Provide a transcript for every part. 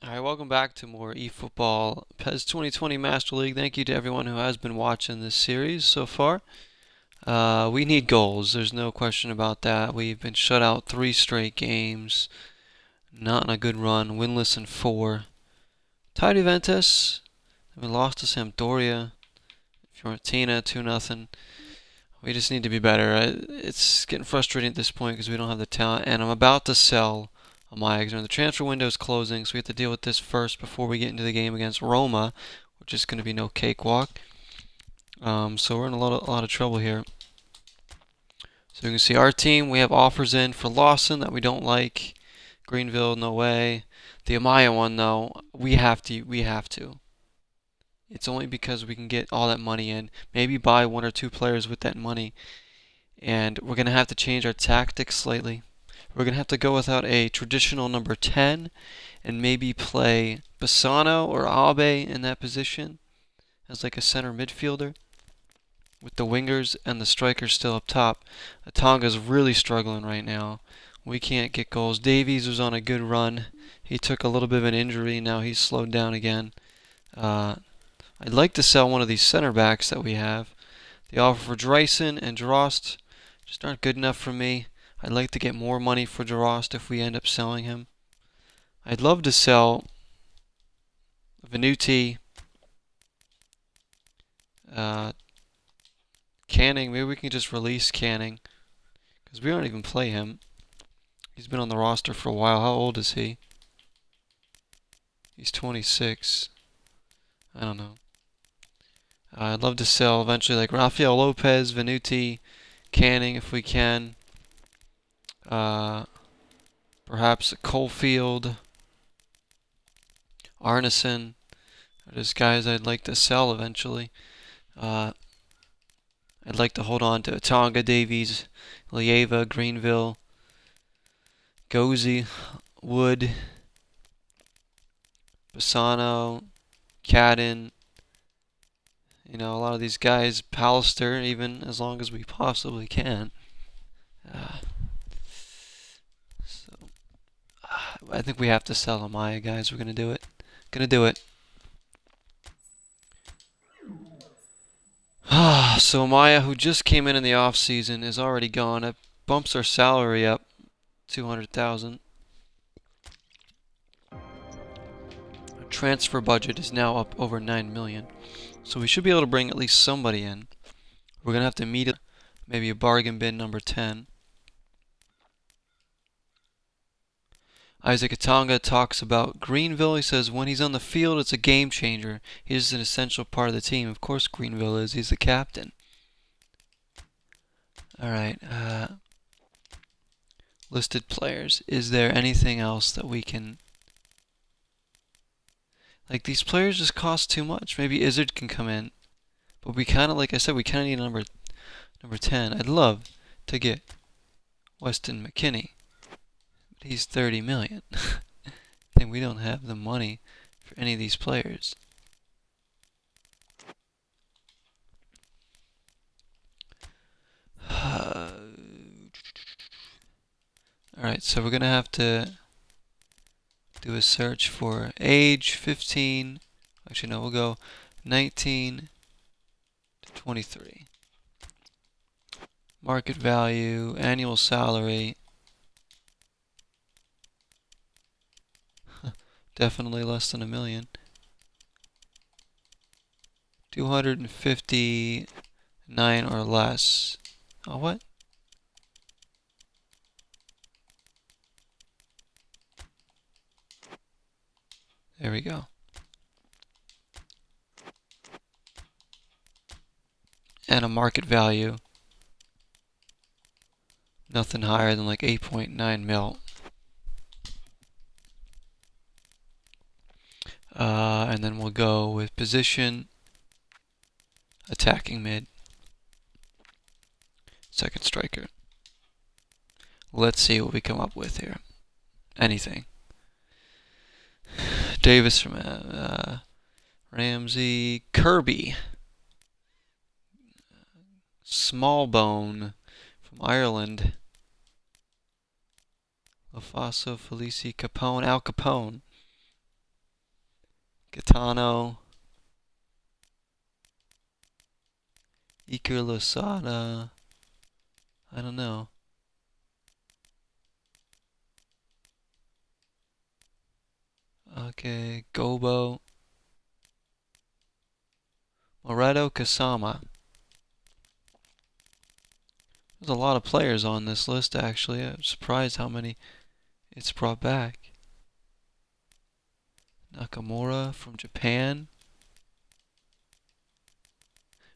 Alright, welcome back to more eFootball PES 2020 Master League. Thank you to everyone who has been watching this series so far. We need goals, there's no question about that. We've been shut out 3 straight games, not in a good run, winless in 4. Tied Juventus, we lost to Sampdoria, Fiorentina 2-0. We just need to be better. It's getting frustrating at this point because we don't have the talent, and I'm about to sell Amaya. The transfer window is closing, so we have to deal with this first before we get into the game against Roma, which is going to be no cakewalk. So we're in a lot of trouble here. So you can see our team, we have offers in for Lawson that we don't like. Greenville, no way. The Amaya one, though, we have to. It's only because we can get all that money in, maybe buy 1 or 2 players with that money, and we're going to have to change our tactics slightly. We're going to have to go without a traditional number 10 and maybe play Bassano or Abe in that position as like a center midfielder with the wingers and the strikers still up top. Atonga's really struggling right now. We can't get goals. Davies was on a good run. He took a little bit of an injury. Now he's slowed down again. I'd like to sell one of these center backs that we have. The offer for Dreisen and Drost just aren't good enough for me. I'd like to get more money for Drost if we end up selling him. I'd love to sell Venuti, Canning. Maybe we can just release Canning because we don't even play him. He's been on the roster for a while. How old is he? He's 26. I don't know. I'd love to sell eventually like Rafael Lopez, Venuti, Canning if we can. Perhaps Coalfield, Arneson. Are just guys I'd like to sell eventually. I'd like to hold on to Tonga, Davies, Lieva, Greenville, Gozi, Wood, Bassano, Cadden. You know, a lot of these guys, Pallister, even as long as we possibly can. I think we have to sell Amaya, guys. We're gonna do it. Gonna do it. So Amaya, who just came in the off season, is already gone. It bumps our salary up 200,000. Our transfer budget is now up over 9 million. So we should be able to bring at least somebody in. We're gonna have to meet maybe a bargain bin number 10. Isaac Atonga talks about Greenville. He says when he's on the field, it's a game changer. He's an essential part of the team. Of course Greenville is. He's the captain. Alright. Listed players. Is there anything else that we can... Like, these players just cost too much. Maybe Izzard can come in. But we kind of, like I said, we kind of need a number 10. I'd love to get Weston McKinney. But he's 30 million. And we don't have the money for any of these players. Alright, so we're going to have to do a search for age 15. Actually, no, we'll go 19 to 23. Market value, annual salary. Definitely less than $1 million. 259 or less. Oh, what? There we go. And a market value. Nothing higher than like 8.9 mil. And then we'll go with position, attacking mid, second striker. Let's see what we come up with here. Anything. Davis from Ramsey, Kirby, Smallbone from Ireland, Lofaso, Felici, Capone, Al Capone. Gaetano. Iker Losada. I don't know. Okay, Gobo. Moreto Kasama. There's a lot of players on this list, actually. I'm surprised how many it's brought back. Nakamura from Japan.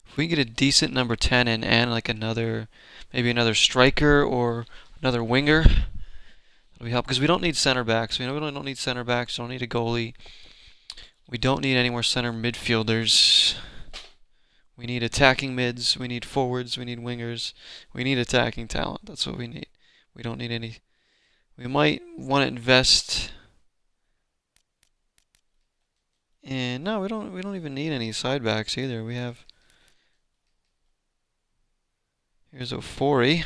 If we get a decent number 10 in and like maybe another striker or another winger, that'll help. Because we don't need center backs. We don't need center backs. We don't need a goalie. We don't need any more center midfielders. We need attacking mids. We need forwards. We need wingers. We need attacking talent. That's what we need. We don't need any. We might want to invest. And no, we don't even need any side backs either. We have. Here's Ofori.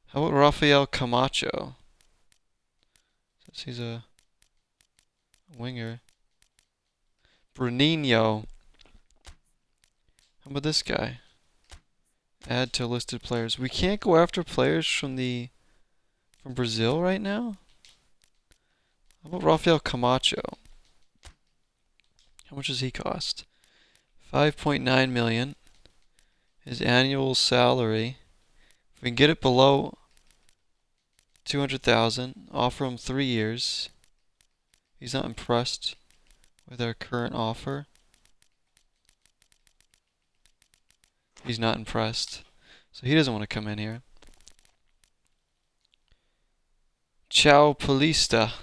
How about Rafael Camacho? Since he's a winger. Bruninho. How about this guy? Add to listed players. We can't go after players from Brazil right now? How about Rafael Camacho? How much does he cost? 5.9 million. His annual salary. If we can get it below 200,000, offer him 3 years. He's not impressed with our current offer. He's not impressed. So he doesn't want to come in here. Ciao Polista.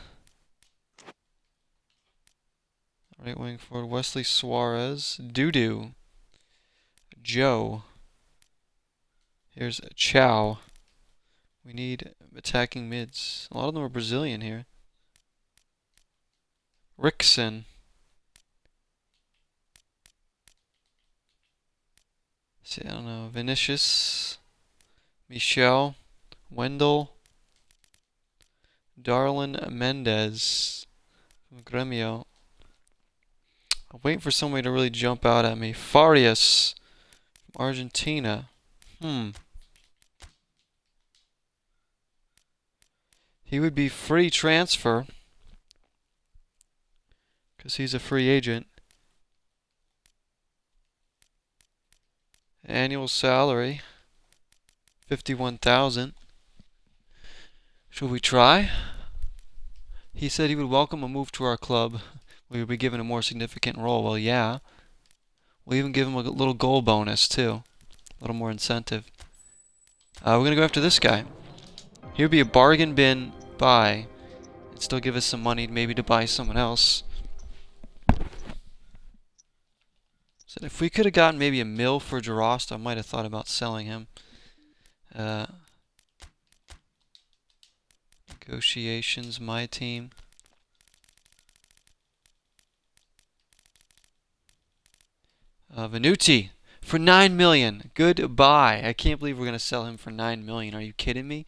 Right wing forward. Wesley Suarez. Dudu. Joe. Here's Chow. We need attacking mids. A lot of them are Brazilian here. Rickson. See, I don't know. Vinicius. Michel. Wendell. Darlin Mendez. From Gremio. I'm waiting for somebody to really jump out at me. Farias. From Argentina. He would be free transfer. Because he's a free agent. Annual salary. 51,000. Should we try? He said he would welcome a move to our club. We would be given a more significant role. Well, yeah. We'll even give him a little goal bonus, too. A little more incentive. We're going to go after this guy. He would be a bargain bin buy. And still give us some money maybe to buy someone else. So if we could have gotten maybe a mil for Jarost, I might have thought about selling him. Negotiations, my team. Venuti for 9 million. Goodbye. I can't believe we're going to sell him for 9 million. Are you kidding me?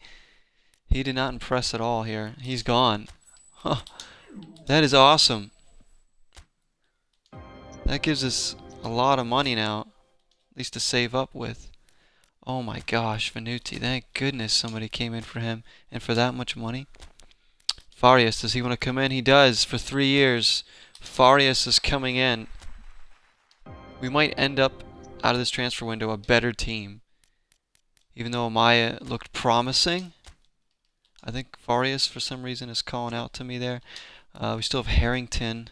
He did not impress at all here. He's gone. Huh. That is awesome. That gives us a lot of money now, at least to save up with. Oh my gosh, Venuti. Thank goodness somebody came in for him. And for that much money. Farias, does he want to come in? He does, for 3 years. Farias is coming in. We might end up, out of this transfer window, a better team. Even though Amaya looked promising. I think Farias, for some reason, is calling out to me there. We still have Harrington.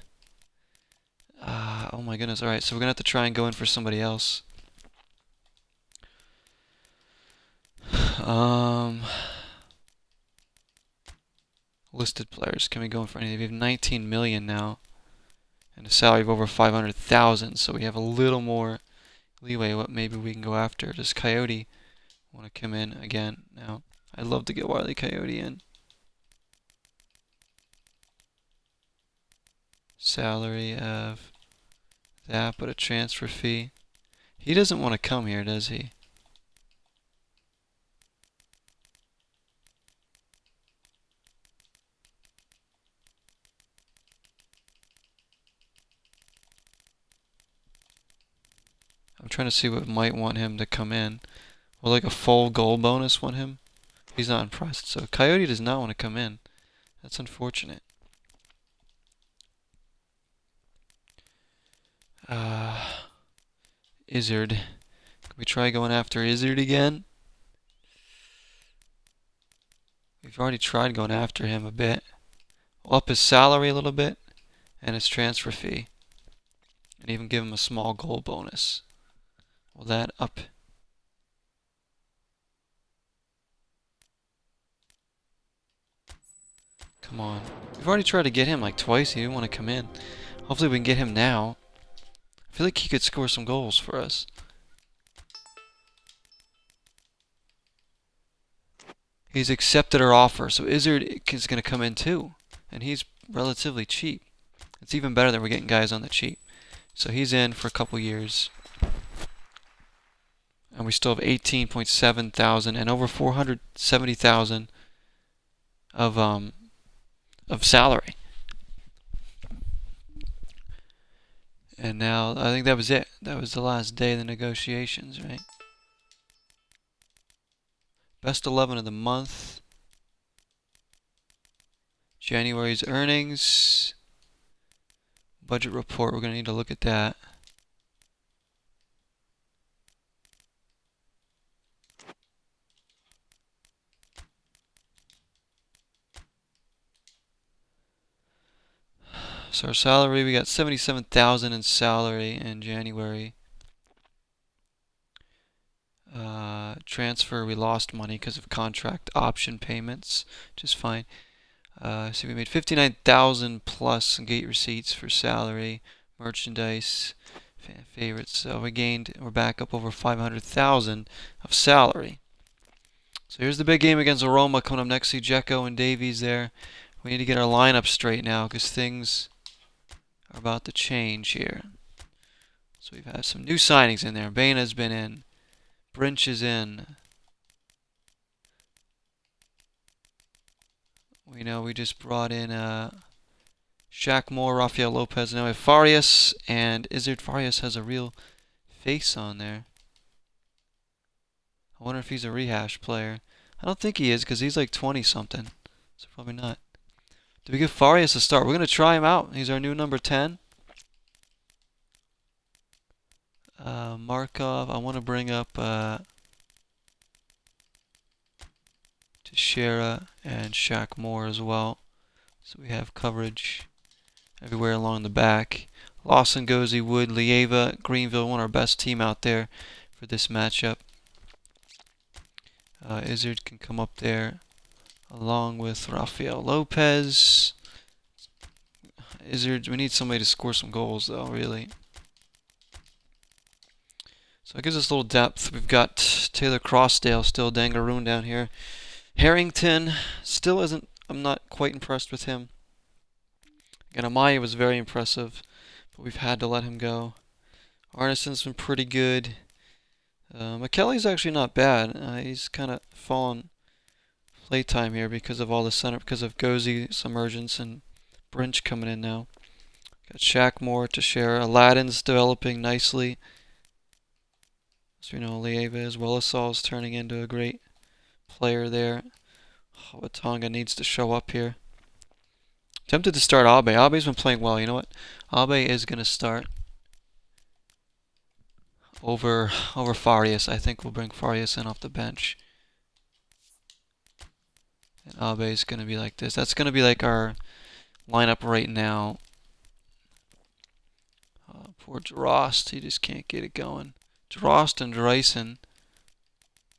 Oh my goodness. Alright, so we're going to have to try and go in for somebody else. Listed players. Can we go in for anything? We have 19 million now. And a salary of over 500,000. So we have a little more leeway what maybe we can go after. Does Coyote want to come in again now? I'd love to get Wile E. Coyote in. Salary of that, but a transfer fee. He doesn't want to come here, does he? trying to see what might want him to come in. Will like a full goal bonus want him? He's not impressed. So Coyote does not want to come in. That's unfortunate. Izzard. Can we try going after Izzard again? We've already tried going after him a bit. We'll up his salary a little bit and his transfer fee. And even give him a small goal bonus. Will that up? Come on. We've already tried to get him like twice. He didn't want to come in. Hopefully we can get him now. I feel like he could score some goals for us. He's accepted our offer. So Izzard is going to come in too. And he's relatively cheap. It's even better that we're getting guys on the cheap. So he's in for a couple years. And we still have 18.7 thousand and over 470,000 of salary. And now I think that was it. That was the last day of the negotiations, right? Best 11 of the month. January's earnings. Budget report, we're going to need to look at that. So our salary, we got 77,000 in salary in January. Transfer, we lost money because of contract option payments, which is fine. So we made 59,000 plus gate receipts for salary, merchandise, fan favorites. So we're back up over 500,000 of salary. So here's the big game against Roma coming up next. See Dzeko and Davies there. We need to get our lineup straight now because things are about to change here. So we've had some new signings in there. Baina's been in. Brinch is in. We know we just brought in Shaq Moore, Rafael Lopez. Now we have Farias and Izzard. Farias has a real face on there. I wonder if he's a rehash player. I don't think he is because he's like 20 something. So probably not. Do we give Farias a start? We're going to try him out. He's our new number 10. Markov. I want to bring up Teixeira and Shaq Moore as well. So we have coverage everywhere along the back. Lawson, Gozi, Wood, Lieva, Greenville, one of our best team out there for this matchup. Izzard can come up there along with Rafael Lopez. Izzard, we need somebody to score some goals though, really. So it gives us a little depth. We've got Taylor Crossdale still, Dangaroon down here. Harrington still isn't, I'm not quite impressed with him. Again, Amaya was very impressive, but we've had to let him go. Arneson's been pretty good. McKelly's actually not bad. He's kind of fallen playtime here because of all the center, because of Gozi, Submergence, and Brinch coming in now. Got Shaq Moore to share. Aladdin's developing nicely. So you know, Lieva as well as Saul's turning into a great player there. Oh, Watonga needs to show up here. Tempted to start Abe. Abe's been playing well. You know what? Abe is going to start over Farias. I think we'll bring Farias in off the bench. And Abe's going to be like this. That's going to be like our lineup right now. Poor Drost. He just can't get it going. Drost and Dreisen.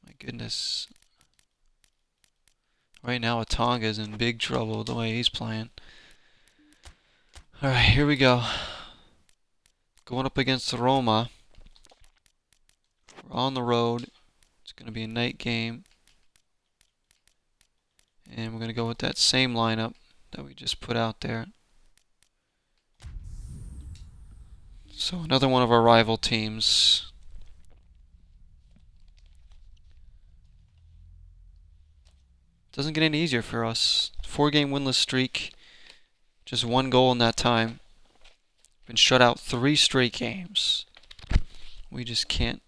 My goodness. Right now, Atonga's in big trouble the way he's playing. Alright, here we go. Going up against Roma. We're on the road. It's going to be a night game. And we're going to go with that same lineup that we just put out there. So another one of our rival teams. Doesn't get any easier for us. 4-game winless streak. Just 1 goal in that time. Been shut out 3 straight games. we just can't.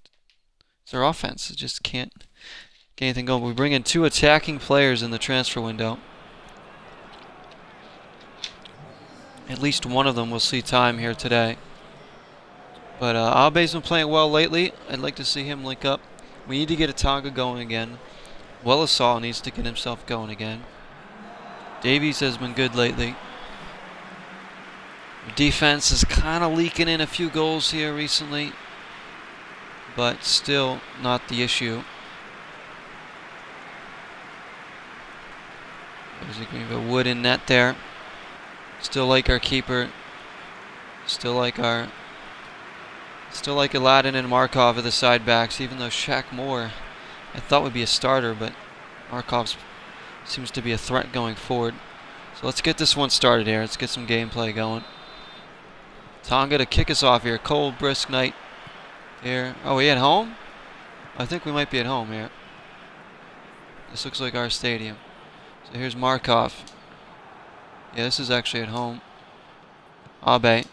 It's our offense. It just can't get anything going. We bring in 2 attacking players in the transfer window. At least one of them will see time here today. But Abe's been playing well lately. I'd like to see him link up. We need to get Atanga going again. Wellesaw needs to get himself going again. Davies has been good lately. Defense is kind of leaking in a few goals here recently, but still not the issue. There's a Greenville Wood in net there. Still like our keeper. Still like Aladdin and Markov at the side backs, even though Shaq Moore I thought would be a starter, but Markov seems to be a threat going forward. So let's get this one started here. Let's get some gameplay going. Tonga to kick us off here. Cold, brisk night here. Oh, we at home? I think we might be at home here. This looks like our stadium. So here's Markov. Yeah, this is actually at home. Abe.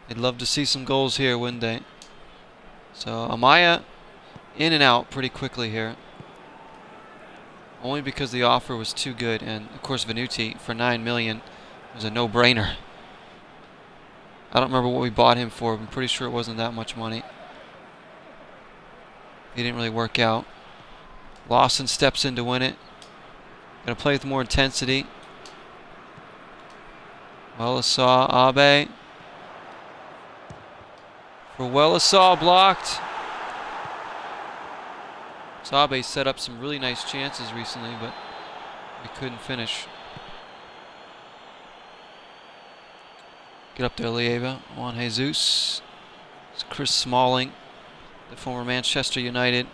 They'd love to see some goals here, wouldn't they? So Amaya in and out pretty quickly here. Only because the offer was too good, and of course Venuti for $9 million was a no-brainer. I don't remember what we bought him for. I'm pretty sure it wasn't that much money. He didn't really work out. Lawson steps in to win it. Gonna play with more intensity. Wellesaw, Abe. For Wellesaw, blocked. Abe set up some really nice chances recently, but we couldn't finish. Get up there, Lieva. Juan Jesus. It's Chris Smalling, the former Manchester United.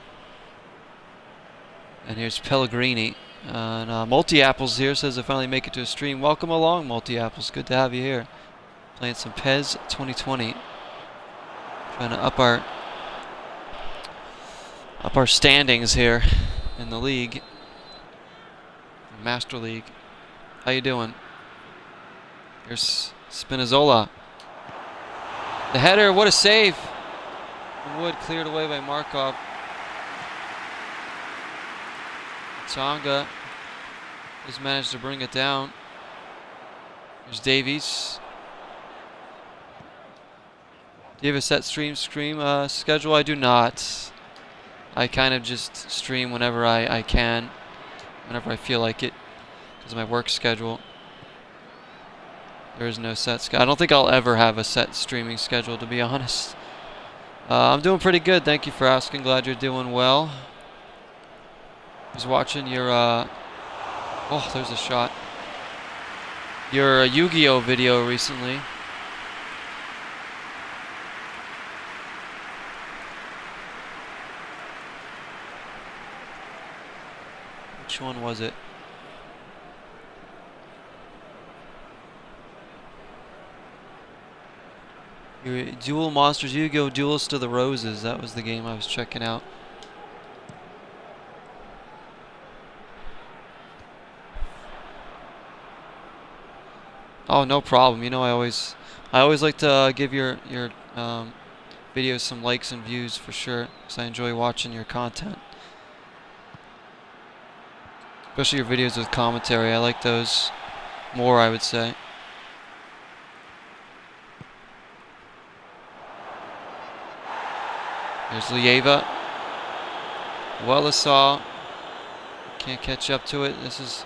And here's Pellegrini. And MULTIYAPPLES here says I finally make it to a stream. Welcome along, MULTIYAPPLES. Good to have you here. Playing some PES 2020. Trying to up our standings here in the league. Master League. How you doing? Here's Spinazzola. The header, what a save. Wood cleared away by Markov. Tonga has managed to bring it down. There's Davies. Do you have a set stream schedule? I do not. I kind of just stream whenever I can, whenever I feel like it, because of my work schedule. There is no set schedule. I don't think I'll ever have a set streaming schedule, to be honest. I'm doing pretty good. Thank you for asking. Glad you're doing well. I was watching your, oh, there's a shot. Your Yu-Gi-Oh video recently. Which one was it? Your Duel Monsters Yu-Gi-Oh! Duelist of the Roses. That was the game I was checking out. Oh, no problem. You know, I always like to give your videos some likes and views for sure, because I enjoy watching your content. Especially your videos with commentary. I like those more, I would say. There's Lieva. Wellesaw. Can't catch up to it. This is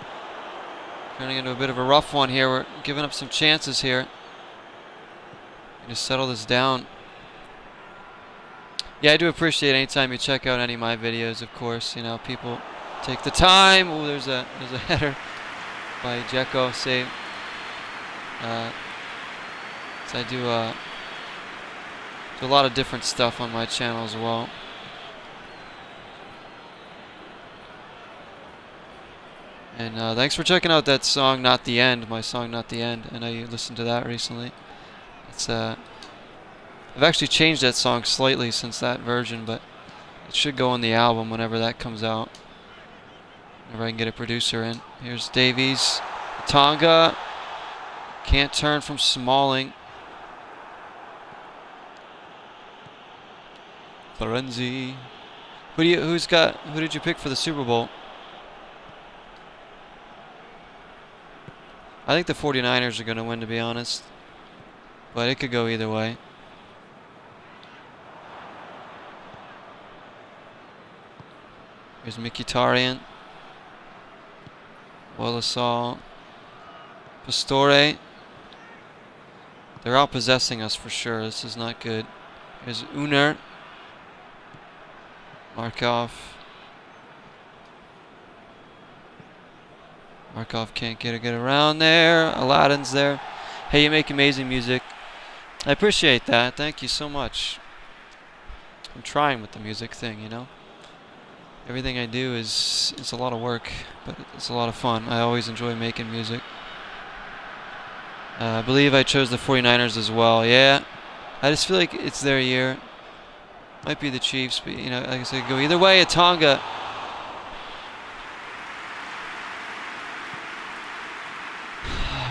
turning into a bit of a rough one here. We're giving up some chances here. Just settle this down. Yeah, I do appreciate anytime you check out any of my videos, of course. You know, people take the time. Oh, there's a header by Dzeko. Save. So I do a lot of different stuff on my channel as well. And thanks for checking out that song, Not the End. My song, Not the End. I know you listened to that recently. It's I've actually changed that song slightly since that version, but it should go on the album whenever that comes out. Whenever I can get a producer in. Here's Davies. Tonga. Can't turn from Smalling. Lorenzi. Who did you pick for the Super Bowl? I think the 49ers are going to win, to be honest. But it could go either way. Here's Mkhitaryan. Wallace. Pastore. They're outpossessing us for sure. This is not good. Here's Uner. Markov. Markov can't get around there. Aladdin's there. Hey, you make amazing music. I appreciate that. Thank you so much. I'm trying with the music thing, you know. Everything I do it's a lot of work, but it's a lot of fun. I always enjoy making music. I believe I chose the 49ers as well. Yeah, I just feel like it's their year. Might be the Chiefs, but you know, like I said, go either way. Tonga.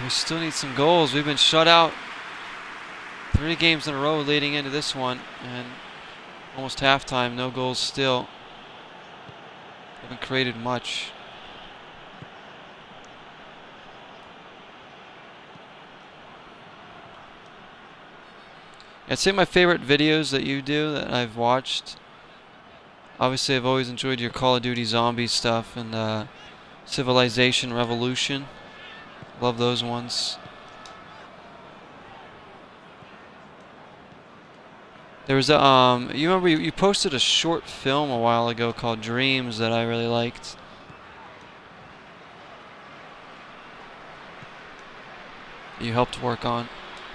We still need some goals. We've been shut out 3 games in a row leading into this one, and almost halftime, no goals still. Haven't created much. I'd say my favorite videos that you do that I've watched. Obviously, I've always enjoyed your Call of Duty Zombies stuff and Civilization Revolution. Love those ones. There was a, you remember you posted a short film a while ago called Dreams that I really liked. You helped work on.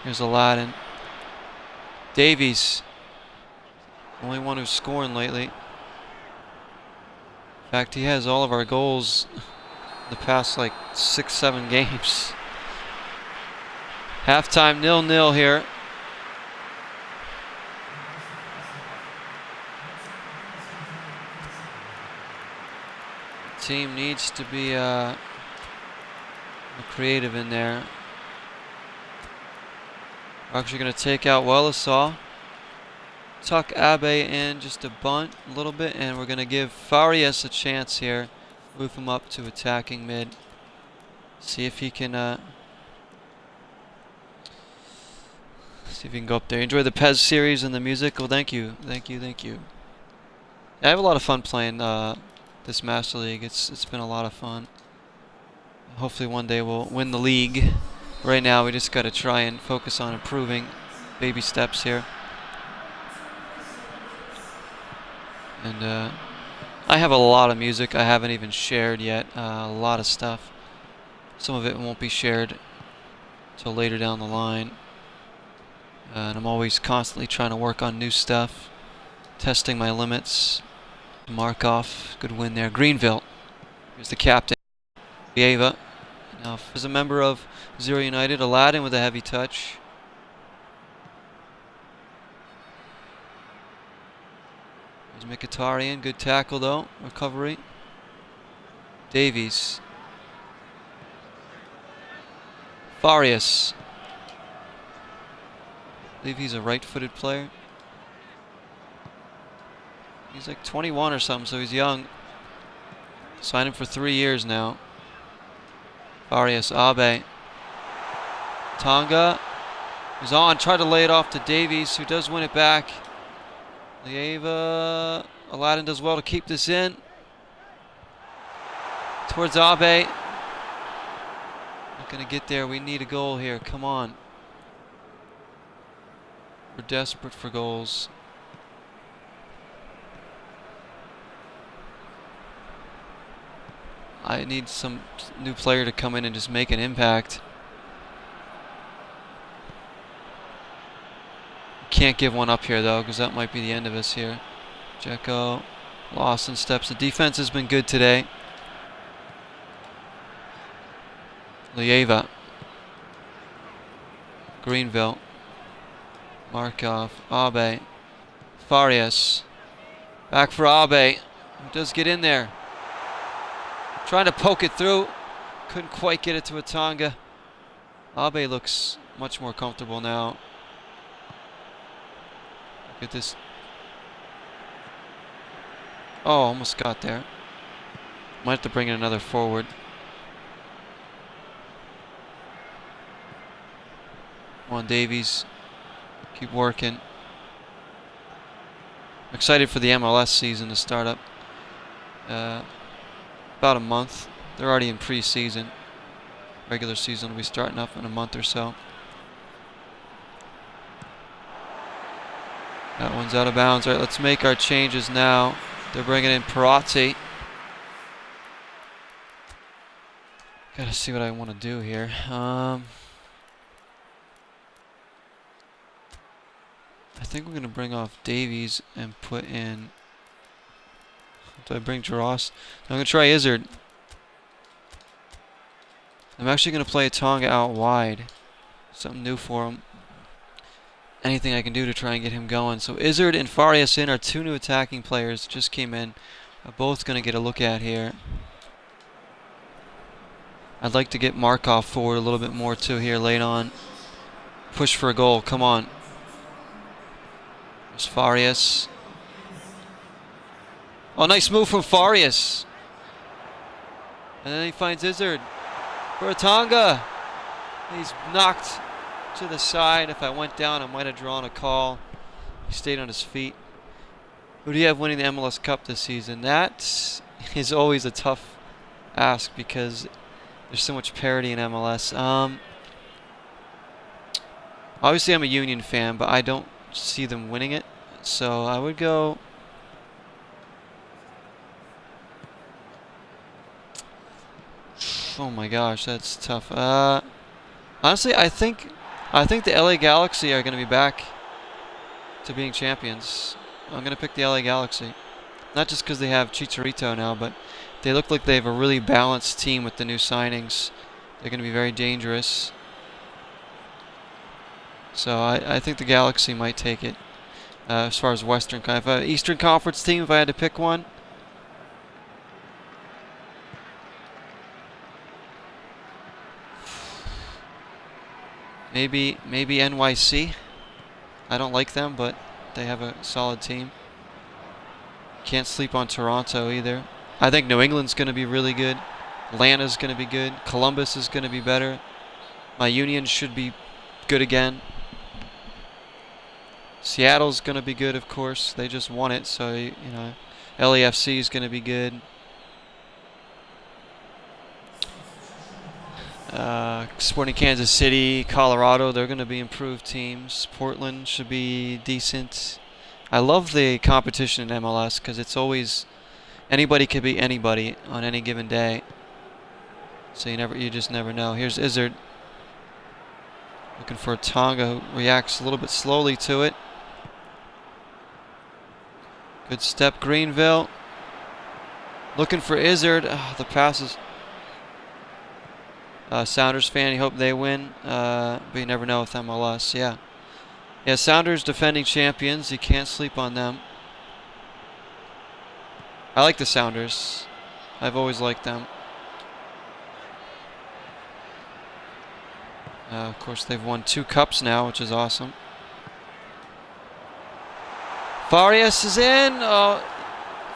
Here's Aladdin. Davies. Only one who's scoring lately. In fact, he has all of our goals the past like 6-7 games. Halftime 0-0 here. Team needs to be creative in there. We're actually going to take out Wallace. Tuck Abe in just a bunt a little bit, and we're going to give Farias a chance here. Move him up to attacking mid. See if he can go up there. Enjoy the PES series and the music. Well, thank you. I have a lot of fun playing this Master League. It's been a lot of fun. Hopefully one day we'll win the league. Right now we just got to try and focus on improving. Baby steps here. And I have a lot of music I haven't even shared yet. A lot of stuff. Some of it won't be shared until later down the line. And I'm always constantly trying to work on new stuff. Testing my limits. Markov, good win there. Greenville. Here's the captain. Ava. Now, as a member of Zero United, Aladdin with a heavy touch. There's Mkhitaryan, good tackle though. Recovery. Davies. Farias. I believe he's a right-footed player. He's like 21 or something, so he's young. Signed him for 3 years now. Farias, Abe. Tonga is on. Tried to lay it off to Davies, who does win it back. Lieva. Aladdin does well to keep this in. Towards Abe. Not going to get there. We need a goal here. Come on. We're desperate for goals. I need some new player to come in and just make an impact. Can't give one up here though, because that might be the end of us here. Dzeko, Lawson steps. The defense has been good today. Lieva. Greenville. Markov. Abe. Farias. Back for Abe. Who does get in there. Trying to poke it through. Couldn't quite get it to Atanga. Abe looks much more comfortable now. Look at this Oh, almost got there. Might have to bring in another forward. Come on, Davies. Keep working. I'm excited for the MLS season to start up. About a month. They're already in pre-season. Regular season will be starting up in a month or so. That one's out of bounds. All right, let's make our changes now. They're bringing in Perotti. Gotta see what I want to do here. I think we're gonna bring off Davies and put in. Do I bring Jaros? I'm gonna try Izzard. I'm actually gonna play Tonga out wide. Something new for him. Anything I can do to try and get him going. So Izzard and Farias in are two new attacking players. Just came in. Both gonna get a look at here. I'd like to get Markov forward a little bit more too here late on. Push for a goal. Come on. There's Farias. Oh, nice move from Farias. And then he finds Izzard for a Tonga. He's knocked to the side. If I went down, I might have drawn a call. He stayed on his feet. Who do you have winning the MLS Cup this season? That is always a tough ask because there's so much parity in MLS. Obviously, I'm a Union fan, but I don't see them winning it. So I would go. Oh my gosh, that's tough. Honestly, I think the LA Galaxy are going to be back to being champions. I'm going to pick the LA Galaxy. Not just because they have Chicharito now, but they look like they have a really balanced team with the new signings. They're going to be very dangerous. So I think the Galaxy might take it. As far as Western, if I Eastern Conference team, if I had to pick one. Maybe NYC. I don't like them, but they have a solid team. Can't sleep on Toronto either. I think New England's going to be really good. Atlanta's going to be good. Columbus is going to be better. My Union should be good again. Seattle's going to be good, of course. They just won it, so, you know. LAFC is going to be good. Sporting Kansas City, Colorado, they're going to be improved teams. Portland should be decent. I love the competition in MLS because it's always anybody could be anybody on any given day. So you just never know. Here's Izzard looking for a Tonga who reacts a little bit slowly to it. Good step, Greenville. Looking for Izzard. The passes. Sounders fan, you hope they win, but you never know with MLS. Yeah, Sounders defending champions. You can't sleep on them. I like the Sounders. I've always liked them. Of course, they've won 2 cups now, which is awesome. Farias is in.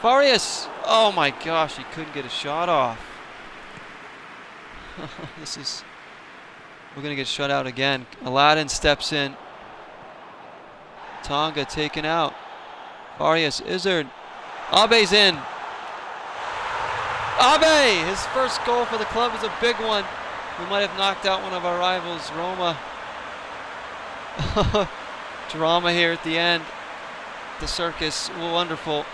Farias. Oh my gosh, he couldn't get a shot off. We're going to get shut out again. Aladdin steps in. Tonga taken out. Farias, Izzard. Abe's in. Abe, his first goal for the club is a big one. We might have knocked out one of our rivals, Roma. Drama here at the end. The circus, wonderful.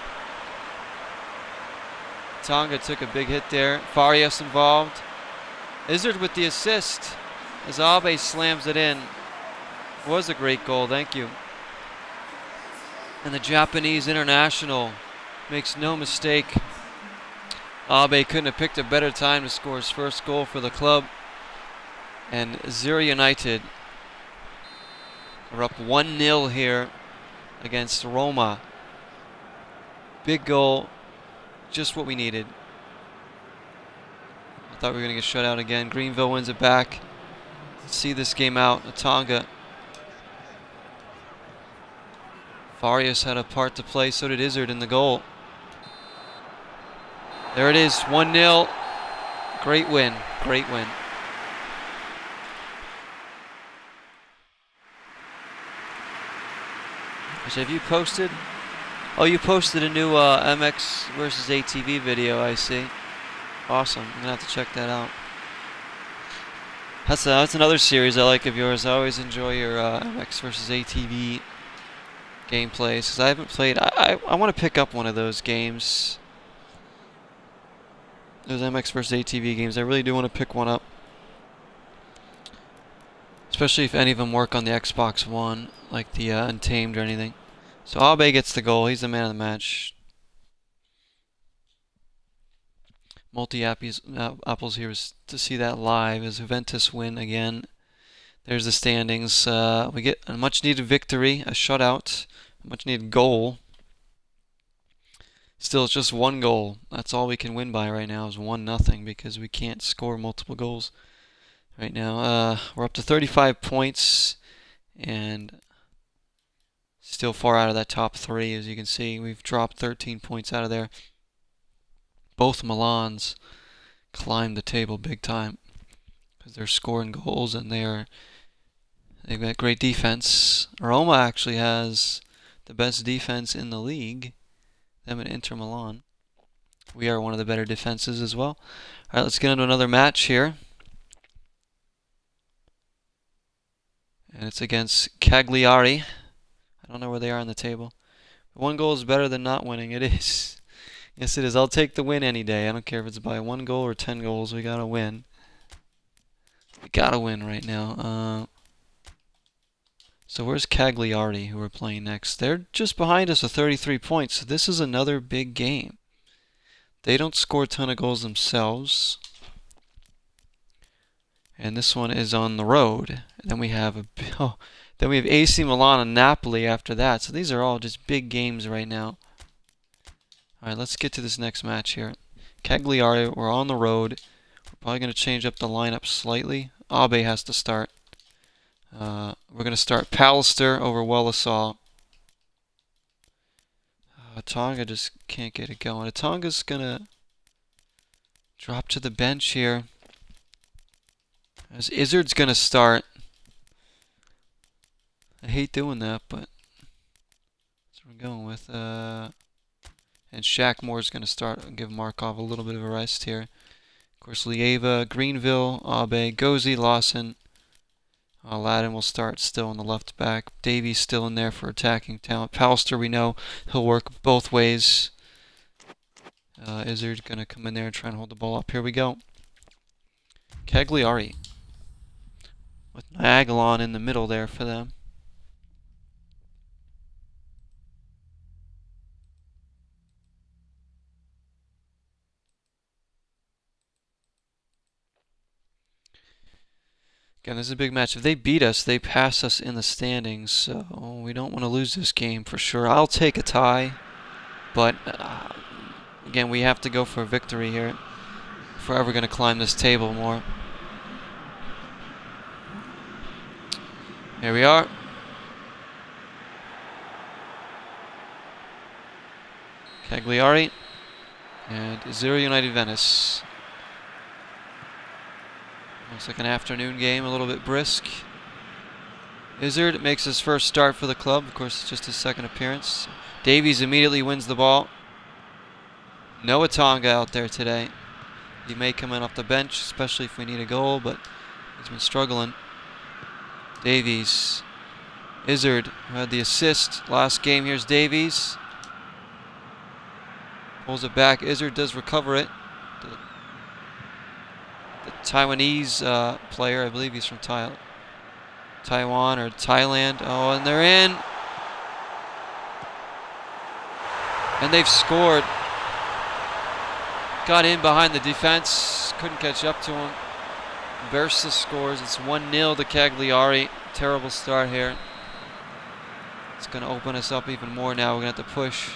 Tonga took a big hit there. Farias involved. Izzard with the assist as Abe slams it in. Was a great goal, thank you. And the Japanese international makes no mistake. Abe couldn't have picked a better time to score his first goal for the club. And Zero United are up 1-0 here against Roma. Big goal, just what we needed. I thought we were going to get shut out again. Greenville wins it back. Let's see this game out. Tonga. Farias had a part to play, so did Izzard in the goal. There it is, 1-0. Great win, great win. Have you posted? Oh, you posted a new MX versus ATV video, I see. Awesome, I'm gonna have to check that out. That's another series I like of yours. I always enjoy your MX versus ATV gameplays, because I haven't played. I want to pick up one of those games. Those MX versus ATV games. I really do want to pick one up. Especially if any of them work on the Xbox One, like the Untamed or anything. So Abe gets the goal. He's the man of the match. MULTIYAPPLES here is to see that live as Juventus win again. There's the standings. We get a much-needed victory, a shutout, a much-needed goal. Still, it's just one goal. That's all we can win by right now is 1-0 because we can't score multiple goals right now. We're up to 35 points and still far out of that top 3, as you can see. We've dropped 13 points out of there. Both Milans climbed the table big time because they're scoring goals and they've got great defense. Roma actually has the best defense in the league. Them and Inter Milan. We are one of the better defenses as well. Alright, let's get into another match here. And it's against Cagliari. I don't know where they are on the table. One goal is better than not winning. It is. Yes, it is. I'll take the win any day. I don't care if it's by 1 goal or 10 goals. We gotta win. We gotta win right now. So where's Cagliari, who we're playing next? They're just behind us with 33 points. So this is another big game. They don't score a ton of goals themselves. And this one is on the road. And then we have AC Milan and Napoli after that. So these are all just big games right now. Alright, let's get to this next match here. Cagliari, we're on the road. We're probably going to change up the lineup slightly. Abe has to start. We're going to start Pallister over Wellesaw. Tonga just can't get it going. Tonga's going to drop to the bench here. As Izzard's going to start. I hate doing that, but that's what we're going with. And Shaq Moore's going to start and give Markov a little bit of a rest here. Of course, Lieva, Greenville, Abe, Gozi, Lawson. Aladdin will start still on the left back. Davies still in there for attacking talent. Pallister, we know he'll work both ways. Izzard's going to come in there and try and hold the ball up. Here we go. Cagliari with Aguilon in the middle there for them. Again, this is a big match. If they beat us, they pass us in the standings, so we don't want to lose this game for sure. I'll take a tie, but again, we have to go for a victory here if we're ever going to climb this table more. Here we are. Cagliari and Zero United Venice. Looks like an afternoon game, a little bit brisk. Izzard makes his first start for the club. Of course, it's just his second appearance. Davies immediately wins the ball. No Tonga out there today. He may come in off the bench, especially if we need a goal, but he's been struggling. Davies. Izzard, who had the assist last game. Here's Davies. Pulls it back. Izzard does recover it. The Taiwanese player, I believe he's from Taiwan or Thailand. Oh, and they're in. And they've scored. Got in behind the defense. Couldn't catch up to him. Versa scores. It's 1-0 to Cagliari. Terrible start here. It's going to open us up even more now. We're going to have to push.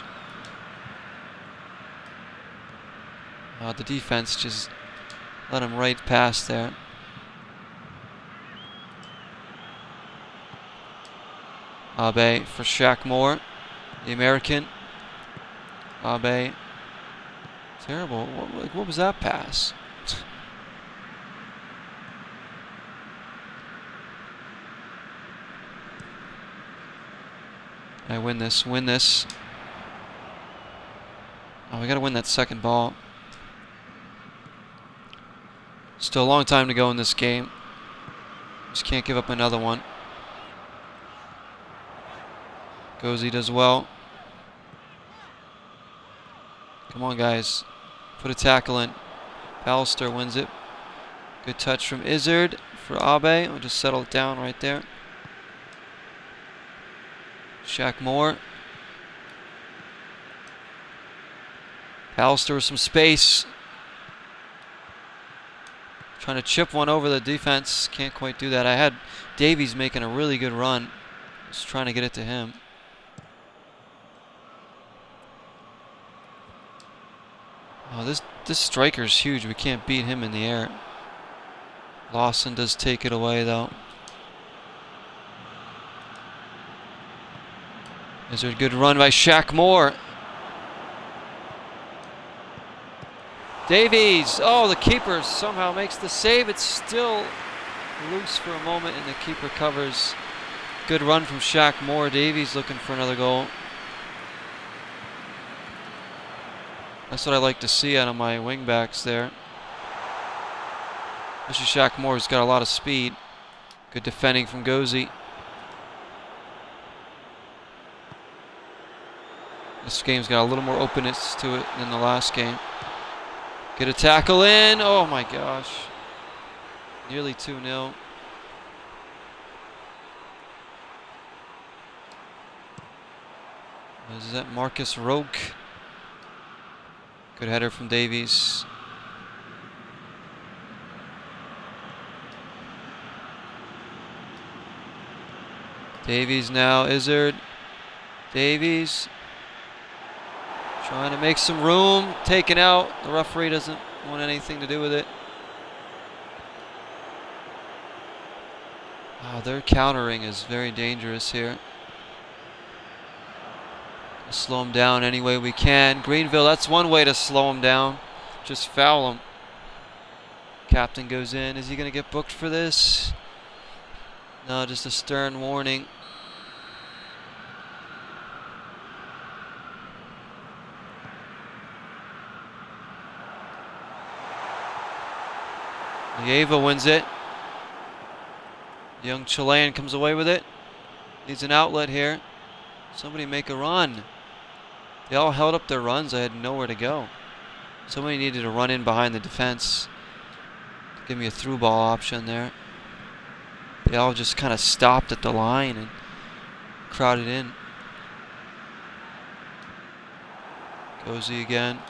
The defense just let him right past there. Abe for Shaq Moore, the American. Abe Terrible. What was that pass? I win this. Win this. Oh, we gotta win that second ball. Still a long time to go in this game. Just can't give up another one. Gozy does well. Come on, guys. Put a tackle in. Pallister wins it. Good touch from Izzard for Abe. We'll just settle it down right there. Shaq Moore. Pallister with some space. Trying to chip one over the defense. Can't quite do that. I had Davies making a really good run. Just trying to get it to him. Oh, this striker's huge. We can't beat him in the air. Lawson does take it away, though. Is there a good run by Shaq Moore? Davies! Oh, the keeper somehow makes the save. It's still loose for a moment, and the keeper covers. Good run from Shaq Moore. Davies looking for another goal. That's what I like to see out of my wingbacks there. Especially Shaq Moore's got a lot of speed. Good defending from Gozy. This game's got a little more openness to it than the last game. Get a tackle in. Oh my gosh. Nearly 2-0. Is that Marcus Roque? Good header from Davies. Davies now, Izzard. Davies. Trying to make some room. Taken out. The referee doesn't want anything to do with it. Oh, their countering is very dangerous here. Slow him down any way we can. Greenville, that's one way to slow him down. Just foul him. Captain goes in. Is he going to get booked for this? No, just a stern warning. Lieva wins it. The young Chilean comes away with it. Needs an outlet here. Somebody make a run. They all held up their runs. I had nowhere to go. Somebody needed to run in behind the defense. Give me a through ball option there. They all just kind of stopped at the line and crowded in. Gozy again.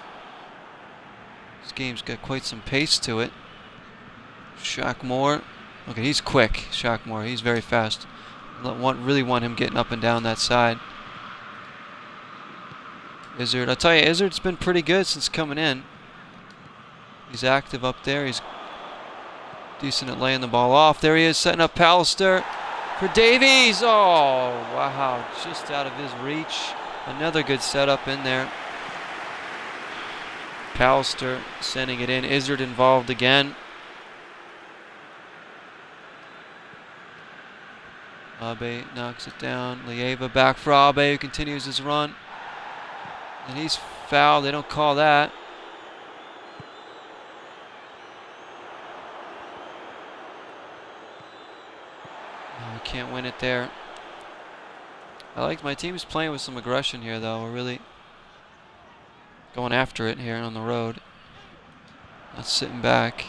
This game's got quite some pace to it. Shaq Moore. Okay, he's quick, Shaq Moore. He's very fast. Really want him getting up and down that side. Izzard. I'll tell you, Izzard's been pretty good since coming in. He's active up there. He's decent at laying the ball off. There he is, setting up Pallister for Davies. Oh, wow. Just out of his reach. Another good setup in there. Pallister sending it in. Izzard involved again. Abe knocks it down. Lieva back for Abe, who continues his run. And he's fouled. They don't call that. Oh, we can't win it there. I like my team's playing with some aggression here, though. We're really going after it here on the road. Not sitting back.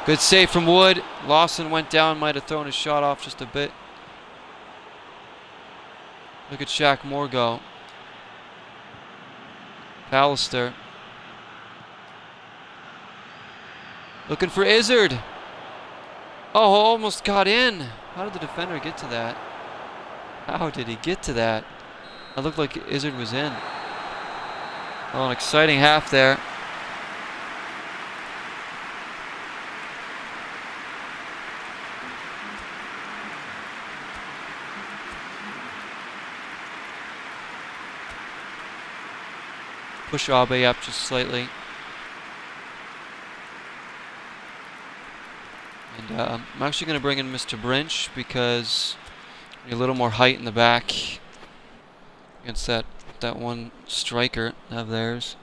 Good save from Wood. Lawson went down, might have thrown his shot off just a bit. Look at Shaq Moore go. Pallister. Looking for Izzard. Oh, almost got in. How did the defender get to that? How did he get to that? It looked like Izzard was in. Oh, an exciting half there. Push Abe up just slightly. And I'm actually going to bring in Mr. Brinch because we need a little more height in the back against that one striker of theirs.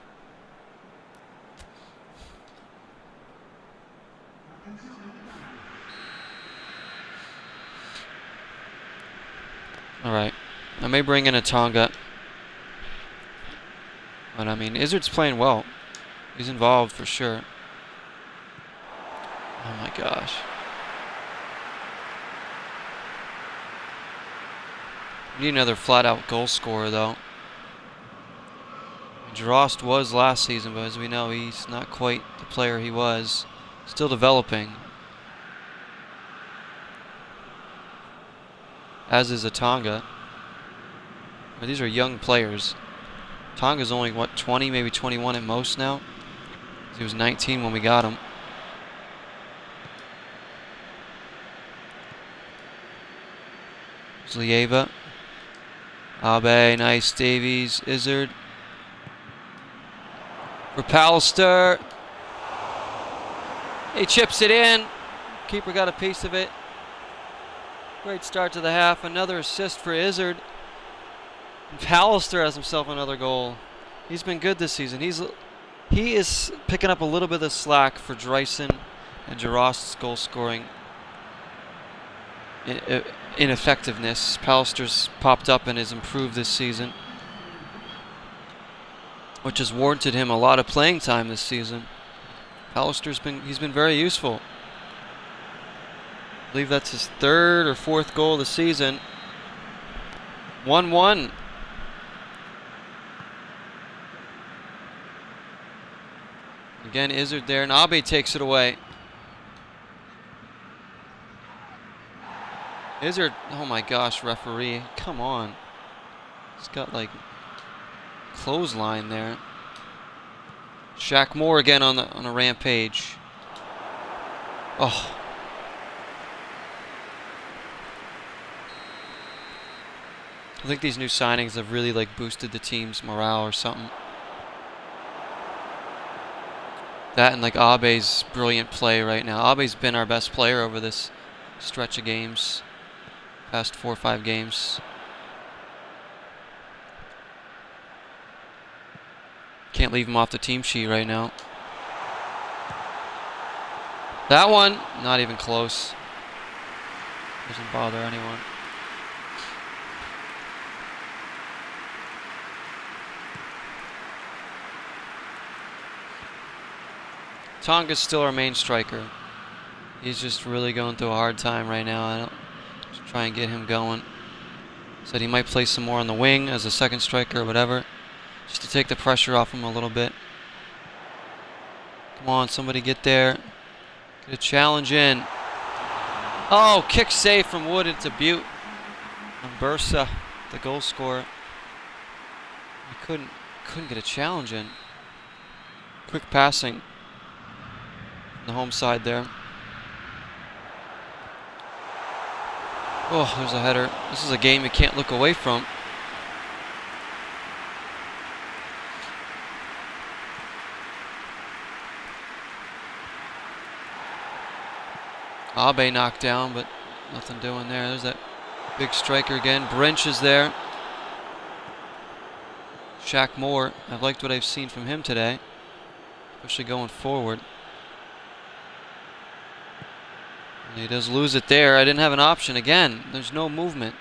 Alright. I may bring in a Tonga. But I mean, Izzard's playing well. He's involved for sure. Oh my gosh. We need another flat-out goal scorer, though. Drost was last season, but as we know, he's not quite the player he was. Still developing. As is a Tonga. But these are young players. Tonga's only, what, 20, maybe 21 at most now? He was 19 when we got him. Zlieva. Abe, nice. Davies, Izzard. For Pallister. He chips it in. Keeper got a piece of it. Great start to the half. Another assist for Izzard. And Pallister has himself another goal. He's been good this season. He is picking up a little bit of the slack for Dreisen and Jarost's goal scoring ineffectiveness. Pallister's popped up and has improved this season, which has warranted him a lot of playing time this season. Pallister's been very useful. I believe that's his third or fourth goal of the season. 1-1. Again, Izzard there, and Abe takes it away. Izzard, oh my gosh, referee, come on. He's got like clothesline there. Shaq Moore again on a rampage. Oh. I think these new signings have really like boosted the team's morale or something. That and like Abe's brilliant play right now. Abe's been our best player over this stretch of games. Past 4 or 5 games. Can't leave him off the team sheet right now. That one, not even close. Doesn't bother anyone. Tonga's still our main striker. He's just really going through a hard time right now. I don't just try and get him going. Said he might play some more on the wing as a second striker or whatever, just to take the pressure off him a little bit. Come on, somebody get there. Get a challenge in. Oh, kick save from Wood. It's a beaut. And Bursa, the goal scorer. He couldn't get a challenge in. Quick passing. The home side there. Oh, there's a header. This is a game you can't look away from. Abe knocked down, but nothing doing there. There's that big striker again. Brinch is there. Shaq Moore. I've liked what I've seen from him today, especially going forward. He does lose it there. I didn't have an option again. There's no movement.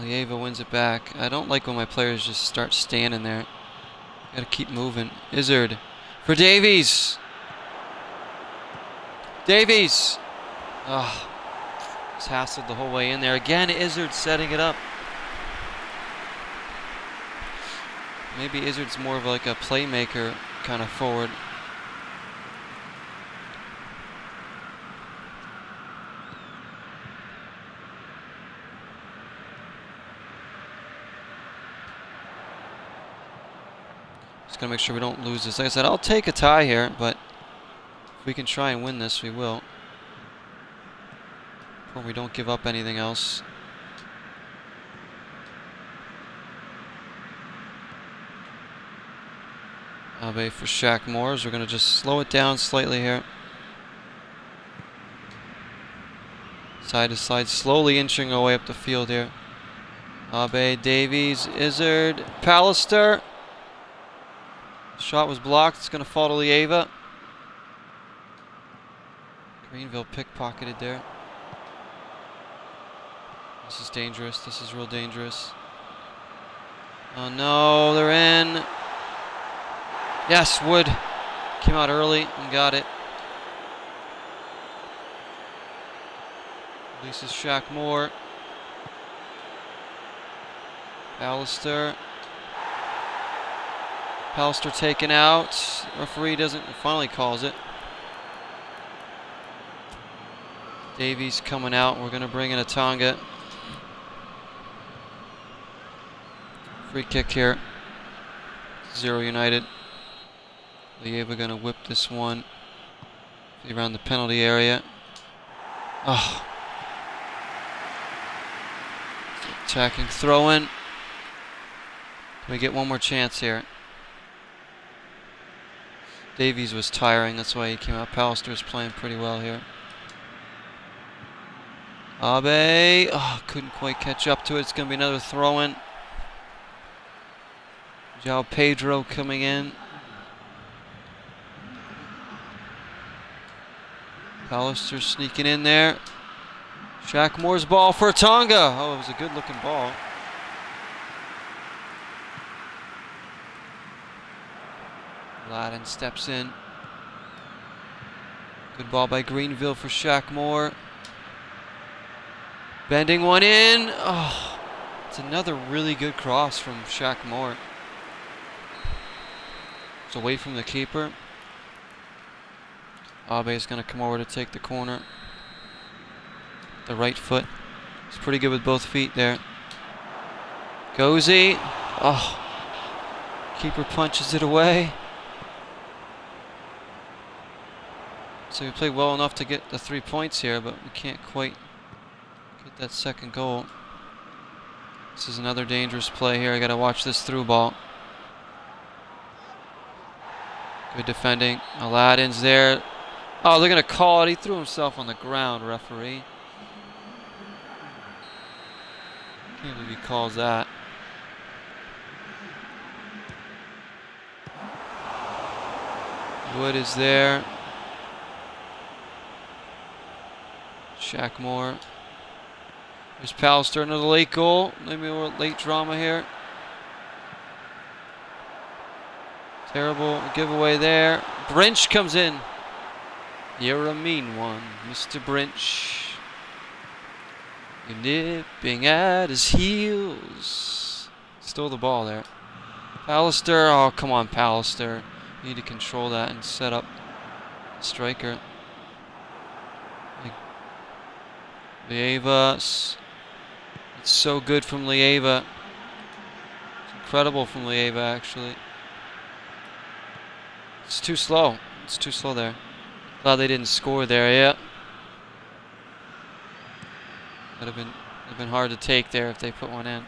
Lieva wins it back. I don't like when my players just start standing there. Gotta keep moving. Izzard for Davies. Davies. Oh, he's hassled the whole way in there. Again, Izzard setting it up. Maybe Izzard's more of like a playmaker kind of forward. Just gotta make sure we don't lose this. Like I said, I'll take a tie here, but if we can try and win this, we will. Or we don't give up anything else. Abe for Shaq Moores. We're going to just slow it down slightly here. Side to side, slowly inching our way up the field here. Abe, Davies, Izzard, Pallister. Shot was blocked. It's going to fall to Lieva. Greenville pickpocketed there. This is dangerous. This is real dangerous. Oh no, they're in. Yes, Wood came out early and got it. Releases Shaq Moore. Pallister. Pallister taken out. Referee finally calls it. Davies coming out. We're going to bring in a Tonga. Free kick here. 0 United. Lieva going to whip this one around the penalty area. Oh. Attacking throw-in. Can we get one more chance here? Davies was tiring, that's why he came out. Pallister was playing pretty well here. Abe, couldn't quite catch up to it. It's going to be another throw-in. João Pedro coming in. Pallister sneaking in there. Shaq Moore's ball for Tonga. Oh, it was a good looking ball. Aladdin steps in. Good ball by Greenville for Shaq Moore. Bending one in. Oh, it's another really good cross from Shaq Moore. It's away from the keeper. Abe is going to come over to take the corner. The right foot. He's pretty good with both feet there. Gozy. Oh. Keeper punches it away. So we played well enough to get the 3 points here, but we can't quite get that second goal. This is another dangerous play here. I got to watch this through ball. Good defending. Aladdin's there. Oh, they're going to call it. He threw himself on the ground, referee. Can't believe he calls that. Wood is there. Shaq Moore. There's Pallister, another late goal. Maybe more late drama here. Terrible giveaway there. Brinch comes in. You're a mean one, Mr. Brinch. You're nipping at his heels. Stole the ball there. Pallister. Oh, come on, Pallister. You need to control that and set up the striker. Lieva. It's so good from Lieva. It's incredible from Lieva, actually. It's too slow. It's too slow there. Glad they didn't score there, yeah. Would have been hard to take there if they put one in.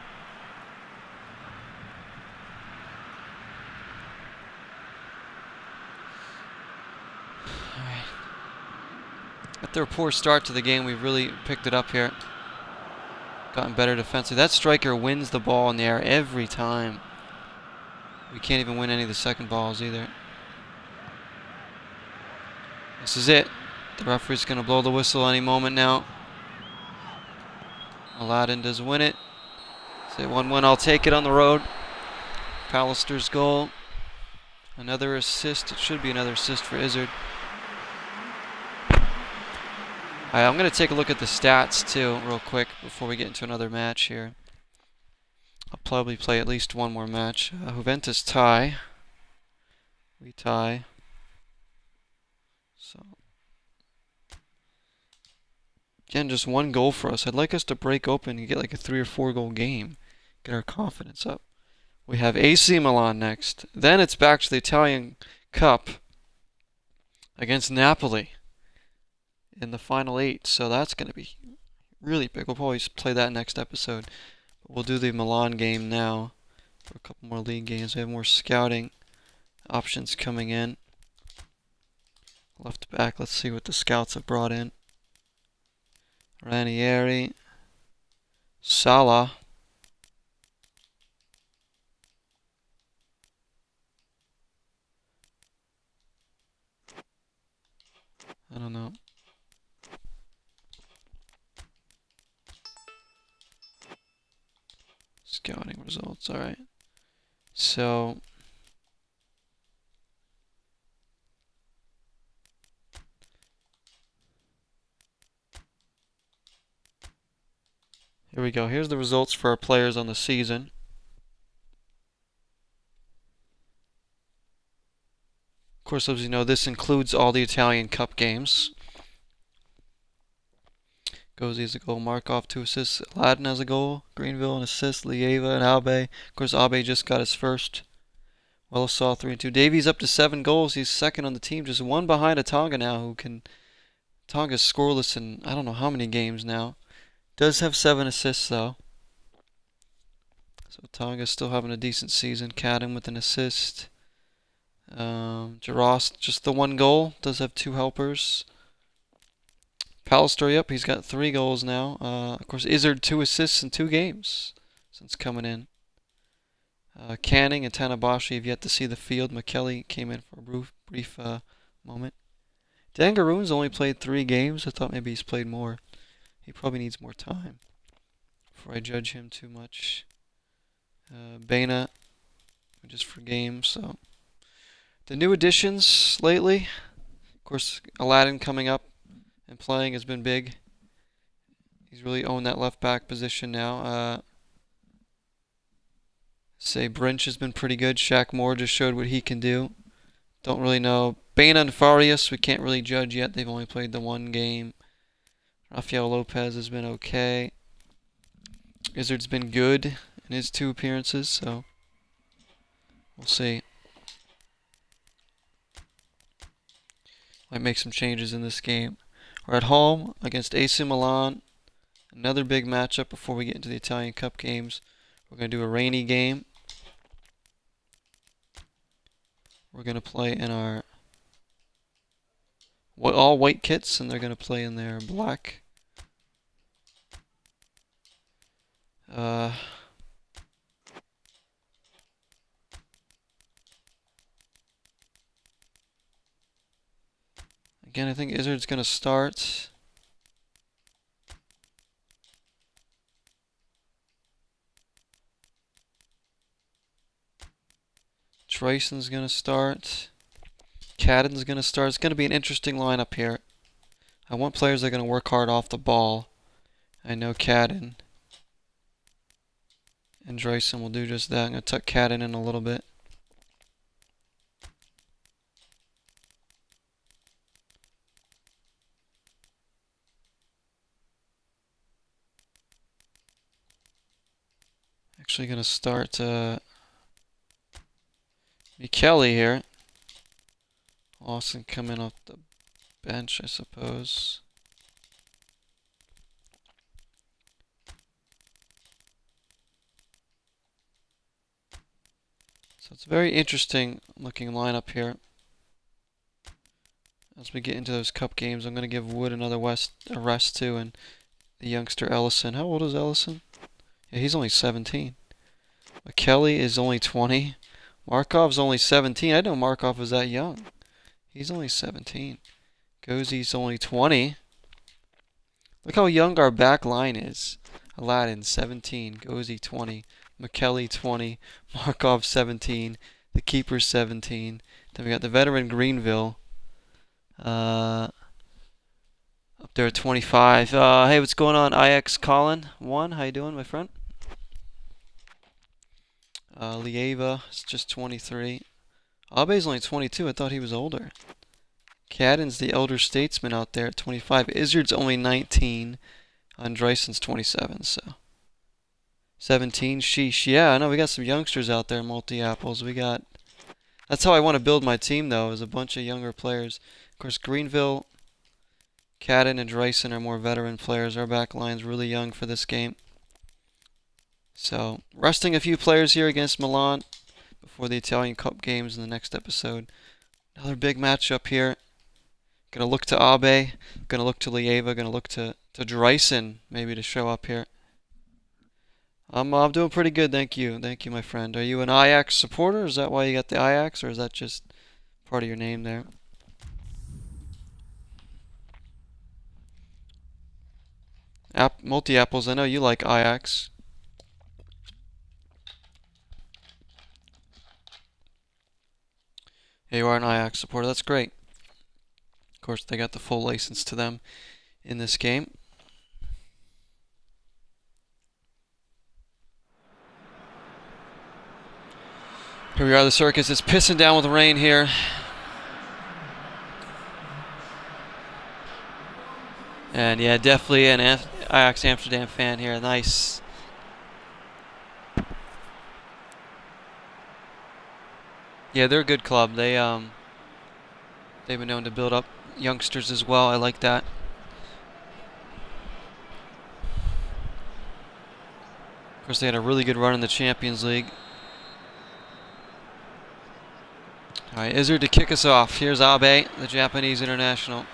Alright. After a poor start to the game, we've really picked it up here. Gotten better defensively. That striker wins the ball in the air every time. We can't even win any of the second balls either. This is it. The referee's going to blow the whistle any moment now. Aladdin does win it. Say 1-1. I'll take it on the road. Pallister's goal. Another assist. It should be another assist for Izzard. Alright, I'm going to take a look at the stats too, real quick, before we get into another match here. I'll probably play at least one more match. Juventus tie. We tie. So, again, just one goal for us. I'd like us to break open and get like a 3 or 4 goal game. Get our confidence up. We have AC Milan next. Then it's back to the Italian Cup against Napoli in the final 8. So that's going to be really big. We'll probably play that next episode. But we'll do the Milan game now for a couple more league games. We have more scouting Options coming in. Left back, let's see what the scouts have brought in. Ranieri. Salah. I don't know. Scouting results, alright. So, here we go. Here's the results for our players on the season. Of course, as you know, this includes all the Italian Cup games. Gozzi has a goal, Markov 2 assists, Aladdin has a goal, Greenville an assist, Lieva and Abe. Of course, Abe just got his first. Wellesaw 3 and 2. Davies up to 7 goals. He's second on the team, just one behind Tonga now, who can. Tonga's scoreless in I don't know how many games now. Does have 7 assists though. So Tonga's still having a decent season. Cadden with an assist. Jarost, just the 1 goal. Does have 2 helpers. Pallister, yep, he's got 3 goals now. Of course, Izzard 2 assists in 2 games since coming in. Canning and Tanabashi have yet to see the field. McKelly came in for a brief moment. Dangaroon's only played 3 games. I thought maybe he's played more. He probably needs more time before I judge him too much. Baina, just for games. So the new additions lately, of course, Aladdin coming up and playing has been big. He's really owned that left back position now. Say Brinch has been pretty good. Shaq Moore just showed what he can do. Don't really know. Baina and Farias, we can't really judge yet. They've only played the 1 game. Rafael Lopez has been okay. Izzard's been good in his 2 appearances, so we'll see. Might make some changes in this game. We're at home against AC Milan. Another big matchup before we get into the Italian Cup games. We're going to do a rainy game. We're going to play in our all white kits, and they're going to play in their black. Again, I think Izzard's going to start. Tryson's going to start. Cadden's going to start. It's going to be an interesting lineup here. I want players that are going to work hard off the ball. I know Cadden and Dryson will do just that. I'm going to tuck Cadden in a little bit. Actually going to start Kelly here. Lawson coming off the bench, I suppose. So it's a very interesting looking lineup here. As we get into those cup games, I'm going to give Wood another a rest too, and the youngster Ellison. How old is Ellison? Yeah, he's only 17. McKelly is only 20. Markov's only 17. I didn't know Markov was that young. He's only 17. Gozzi's only 20. Look how young our back line is. Aladdin, 17. Gozzi, 20. McKelly, 20. Markov, 17. The keeper, 17. Then we got the veteran Greenville. Up there at 25. Hey, what's going on? IX Colin, 1. How you doing, my friend? Lieva is just 23. Abe's only 22. I thought he was older. Cadden's the elder statesman out there at 25. Izzard's only 19. Andresen's 27, so 17. Sheesh. Yeah, I know we got some youngsters out there, multi-apples. That's how I want to build my team, though, is a bunch of younger players. Of course, Greenville, Cadden, and Dreisen are more veteran players. Our back line's really young for this game. So, resting a few players here against Milan. before the Italian Cup games in the next episode. Another big matchup here. Gonna look to Abe, gonna look to Lieva, gonna look to Dreisen maybe to show up here. I'm doing pretty good, thank you. Thank you, my friend. Are you an Ajax supporter? Is that why you got the Ajax, or is that just part of your name there? Multi-apples, I know you like Ajax. Yeah, you are an Ajax supporter, that's great. Of course, they got the full license to them in this game. Here we are, the circus is pissing down with rain here. And yeah, definitely an Ajax Amsterdam fan here. Nice. Yeah, they're a good club. They've been known to build up youngsters as well. I like that. Of course, they had a really good run in the Champions League. All right, Izzard to kick us off. Here's Abe, the Japanese international.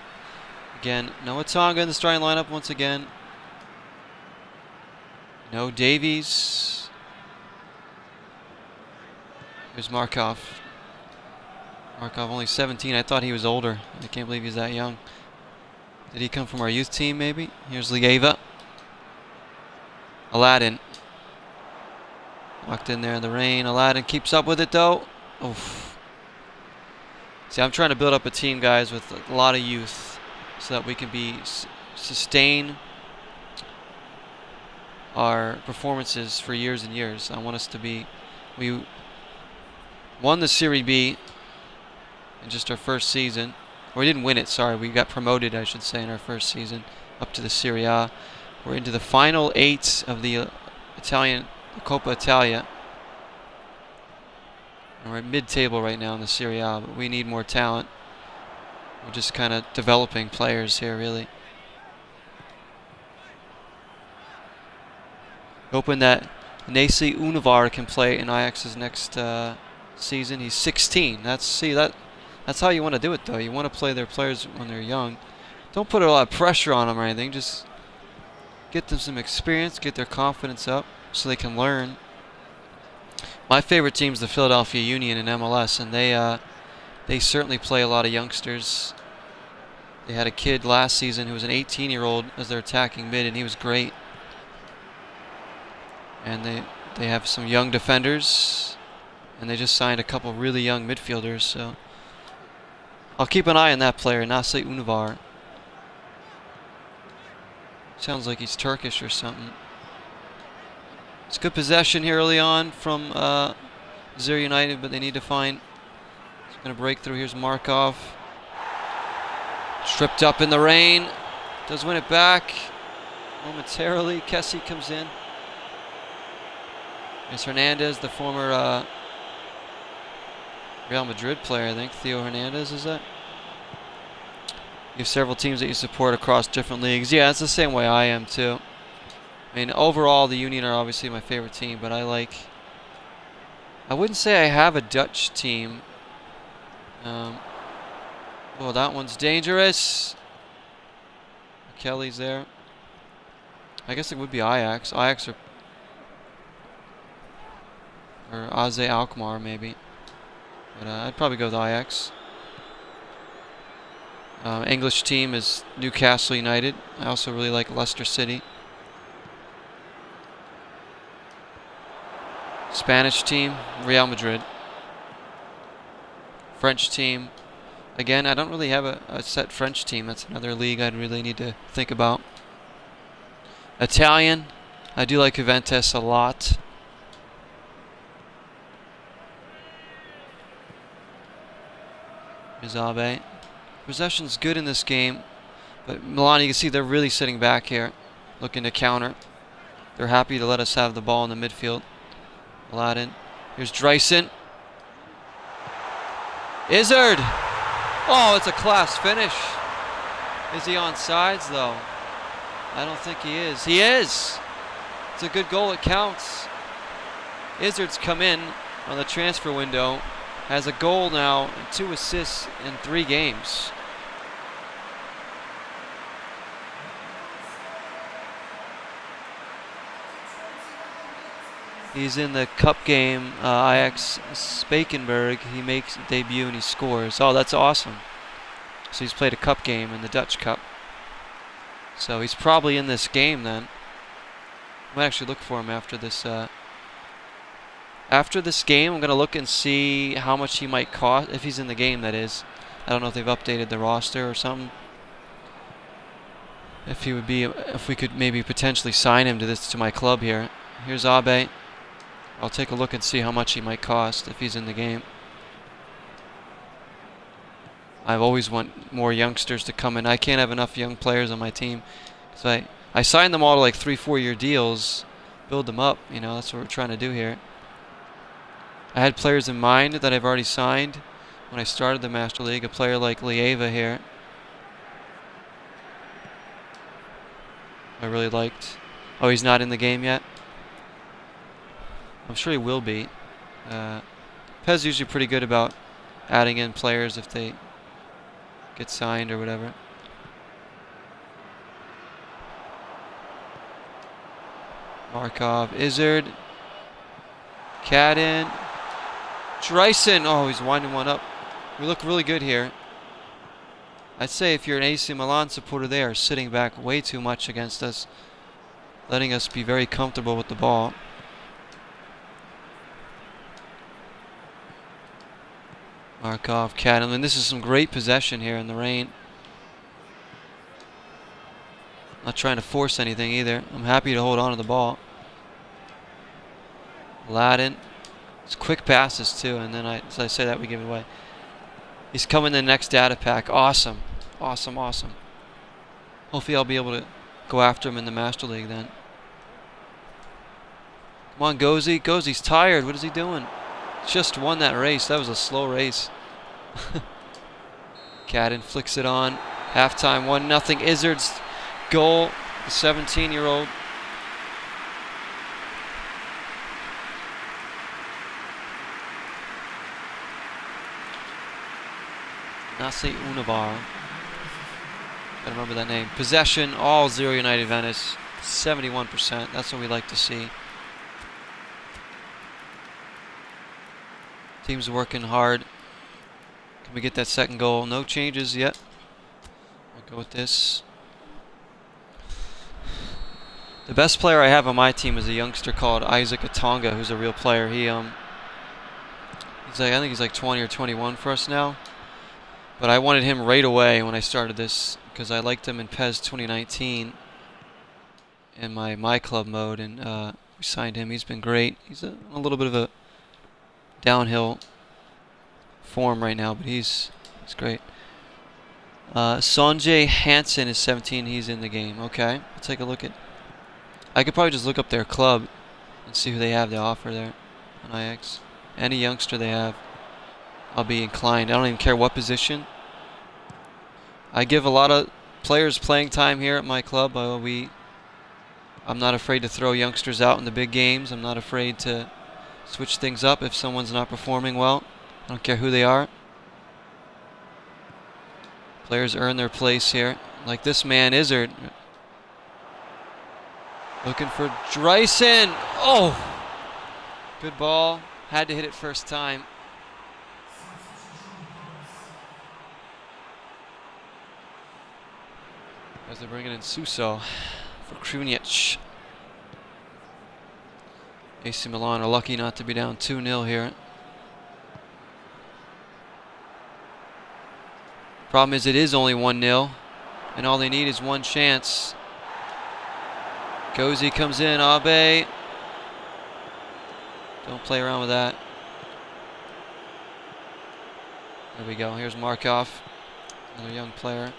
Again, no Atanga in the starting lineup once again. No Davies. Here's Markov. Markov only 17. I thought he was older. I can't believe he's that young. Did he come from our youth team maybe? Here's Lieva. Aladdin. Locked in there in the rain. Aladdin keeps up with it though. Oof. See, I'm trying to build up a team, guys, with a lot of youth so that we can sustain our performances for years and years. I want us to be... We won the Serie B in just our first season. Or we didn't win it, sorry. We got promoted, I should say, in our first season up to the Serie A. We're into the final 8 of the Italian Coppa Italia. And we're at mid-table right now in the Serie A, but we need more talent. We're just kind of developing players here, really. Hoping that Nasi Univar can play in Ajax's next season. He's 16. That's how you want to do it, though. You want to play their players when they're young. Don't put a lot of pressure on them or anything. Just get them some experience, get their confidence up so they can learn. My favorite team is the Philadelphia Union in MLS, and they certainly play a lot of youngsters. They had a kid last season who was an 18-year-old as their attacking mid, and he was great. And they have some young defenders, and they just signed a couple really young midfielders, so I'll keep an eye on that player, Nasi Univar. Sounds like he's Turkish or something. It's good possession here early on from Zero United, but they need to find... It's going to break through. Here's Markov. Stripped up in the rain. Does win it back momentarily. Kessie comes in. It's Hernandez, the former Real Madrid player, I think. Theo Hernandez, is that? You have several teams that you support across different leagues. Yeah, it's the same way I am, too. I mean, overall, the Union are obviously my favorite team, but I wouldn't say I have a Dutch team. Oh, that one's dangerous. Kelly's there. I guess it would be Ajax. Ajax or AZ Alkmaar, maybe. But I'd probably go with Ajax. English team is Newcastle United. I also really like Leicester City. Spanish team, Real Madrid. French team, again, I don't really have a set French team. That's another league I'd really need to think about. Italian, I do like Juventus a lot. Mizabe. Possession's good in this game, but Milan, you can see they're really sitting back here, looking to counter. They're happy to let us have the ball in the midfield. Aladdin. Here's Dreisen. Izzard! Oh, it's a class finish. Is he on sides, though? I don't think he is. He is! It's a good goal. It counts. Izzard's come in on the transfer window. Has a goal now and 2 assists in 3 games. He's in the cup game, Ajax Spakenburg. He makes a debut and he scores. Oh, that's awesome. So he's played a cup game in the Dutch Cup. So he's probably in this game then. I might actually look for him after this. After this game, I'm going to look and see how much he might cost, if he's in the game, that is. I don't know if they've updated the roster or something. If he would be, if we could maybe potentially sign him to my club here. Here's Abe. I'll take a look and see how much he might cost if he's in the game. I always want more youngsters to come in. I can't have enough young players on my team. So I signed them all to like 3-4 year deals, build them up. You know, that's what we're trying to do here. I had players in mind that I've already signed when I started the Master League. A player like Lieva here, I really liked. Oh, he's not in the game yet? I'm sure he will be. PES is usually pretty good about adding in players if they get signed or whatever. Markov, Izzard, Cadden, Dreisen. Oh, he's winding one up. We look really good here. I'd say if you're an AC Milan supporter, they are sitting back way too much against us, letting us be very comfortable with the ball. Markov, Cadden, and this is some great possession here in the rain. Not trying to force anything either. I'm happy to hold on to the ball. Ladin. It's quick passes too, and then as I say that, we give it away. He's coming the next data pack. Awesome. Awesome, awesome. Hopefully I'll be able to go after him in the Master League then. Come on, Gozi. Gozi's tired. What is he doing? Just won that race. That was a slow race. Cadden flicks it on. Halftime, 1-0. Izzard's goal, the 17-year-old. Nase Univar. Gotta remember that name. Possession, all 0 United Venice. 71%. That's what we like to see. Team's working hard. Can we get that second goal? No changes yet. We'll go with this. The best player I have on my team is a youngster called Isaac Atonga, who's a real player. He's like, I think he's like 20 or 21 for us now. But I wanted him right away when I started this because I liked him in PES 2019 in my club mode, and we signed him. He's been great. He's a little bit of a downhill form right now, but he's great. Sanjay Hansen is 17. He's in the game. Okay, I'll take a look at. I could probably just look up their club and see who they have to offer there on Ajax. Any youngster they have, I'll be inclined. I don't even care what position. I give a lot of players playing time here at my club. I'm not afraid to throw youngsters out in the big games. I'm not afraid to switch things up if someone's not performing well. I don't care who they are. Players earn their place here. Like this man, Izzard. Looking for Dreisen. Oh! Good ball. Had to hit it first time. As they're bringing in Suso for Krunic. AC Milan are lucky not to be down 2-0 here. Problem is it is only 1-0, and all they need is one chance. Gozi comes in, Abe. Don't play around with that. There we go. Here's Markov, another young player.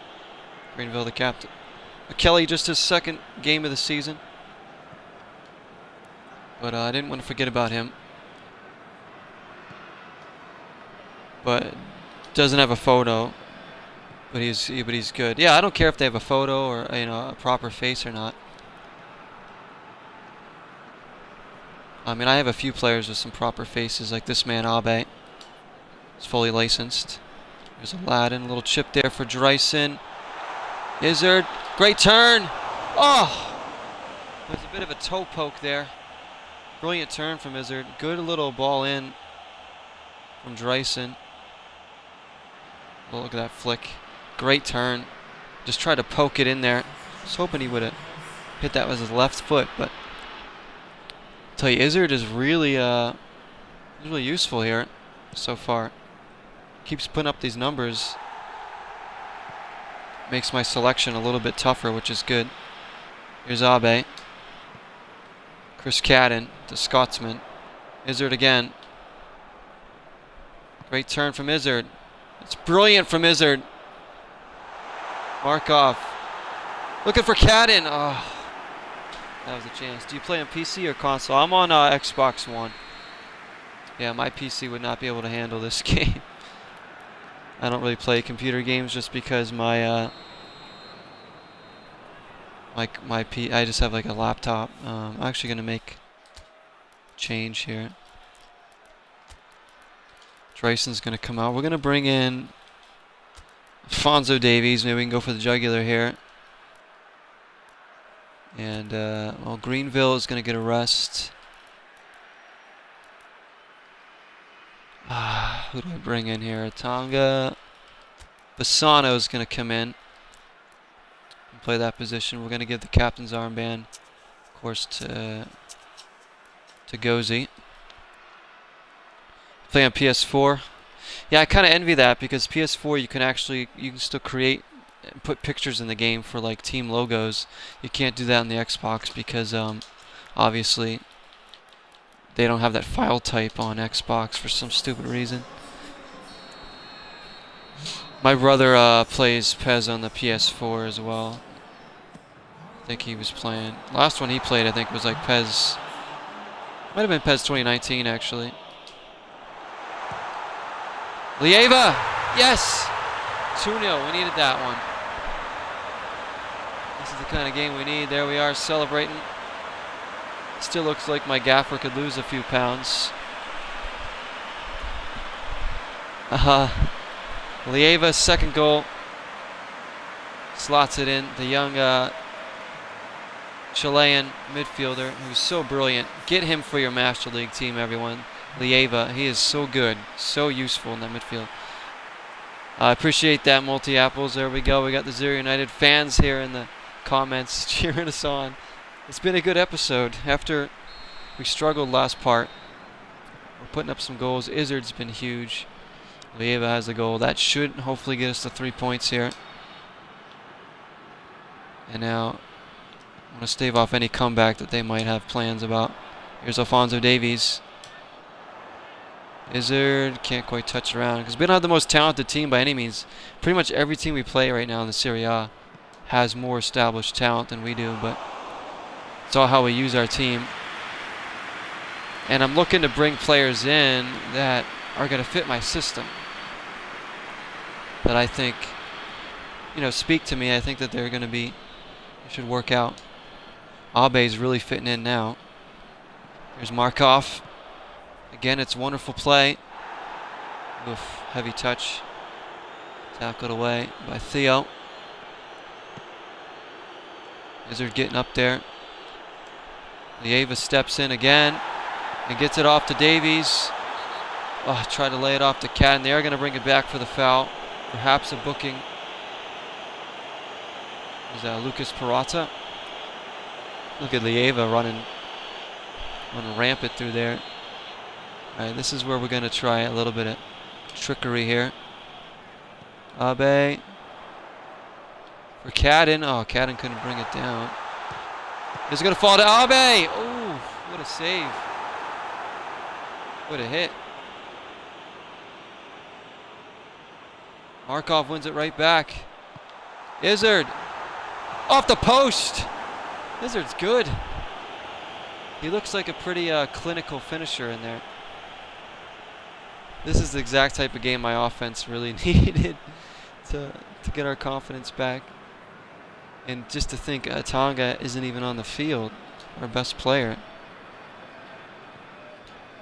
Greenville, the captain. Kelly, just his second game of the season. But I didn't want to forget about him. But doesn't have a photo. But he's good. Yeah, I don't care if they have a photo or a proper face or not. I mean, I have a few players with some proper faces, like this man, Abe. He's fully licensed. There's Aladdin, a little chip there for Dreisen. Izzard, great turn. Oh! There's a bit of a toe poke there. Brilliant turn from Izzard. Good little ball in from Dreisen. Oh, look at that flick. Great turn. Just tried to poke it in there. I was hoping he would have hit that with his left foot, but I'll tell you, Izzard is really useful here so far. Keeps putting up these numbers. Makes my selection a little bit tougher, which is good. Here's Abe. Chris Cadden, the Scotsman. Izzard again. Great turn from Izzard. It's brilliant from Izzard. Markov. Looking for Cadden. Oh, that was a chance. Do you play on PC or console? I'm on Xbox One. Yeah, my PC would not be able to handle this game. I don't really play computer games just because I just have like a laptop. I'm actually gonna make a change here. Dreisen's gonna come out. We're gonna bring in Alphonso Davies. Maybe we can go for the jugular here. And well, Greenville is gonna get a rest. Who do I bring in here? Tonga. Bassano is going to come in and play that position. We're going to give the captain's armband, of course, to Gozi. Play on PS4. Yeah, I kind of envy that because PS4 you can still create and put pictures in the game for like team logos. You can't do that on the Xbox because obviously they don't have that file type on Xbox for some stupid reason. My brother plays PES on the PS4 as well. I think he was playing. Last one he played, I think, was like PES. Might have been PES 2019, actually. Lieva! Yes! 2-0. We needed that one. This is the kind of game we need. There we are, celebrating. Still looks like my gaffer could lose a few pounds. Lieva's second goal. Slots it in. The young Chilean midfielder who's so brilliant. Get him for your Master League team, everyone. Lieva, he is so good. So useful in that midfield. I appreciate that, Multi-Apples. There we go. We got the Zero United fans here in the comments cheering us on. It's been a good episode. After we struggled last part, we're putting up some goals. Izzard's been huge. Lieva has a goal. That should hopefully get us the 3 points here. And now I want to stave off any comeback that they might have plans about. Here's Alphonso Davies. Izzard can't quite touch around because we don't have the most talented team by any means. Pretty much every team we play right now in the Serie A has more established talent than we do, but it's all how we use our team. And I'm looking to bring players in that are going to fit my system. That I think, speak to me. I think that they're going to be, should work out. Abe's really fitting in now. Here's Markov. Again, it's wonderful play. Oof, heavy touch. Tackled away by Theo. Izzard getting up there. Lieva steps in again and gets it off to Davies. Oh, try to lay it off to Cadden. They are going to bring it back for the foul. Perhaps a booking. Is that Lucas Peralta? Look at Lieva running rampant through there. All right, this is where we're going to try a little bit of trickery here. Abe for Cadden. Oh, Cadden couldn't bring it down. It's going to fall to Abe. Oh, what a save. What a hit. Markov wins it right back. Izzard. Off the post. Izzard's good. He looks like a pretty clinical finisher in there. This is the exact type of game my offense really needed to get our confidence back. And just to think Tonga isn't even on the field, our best player.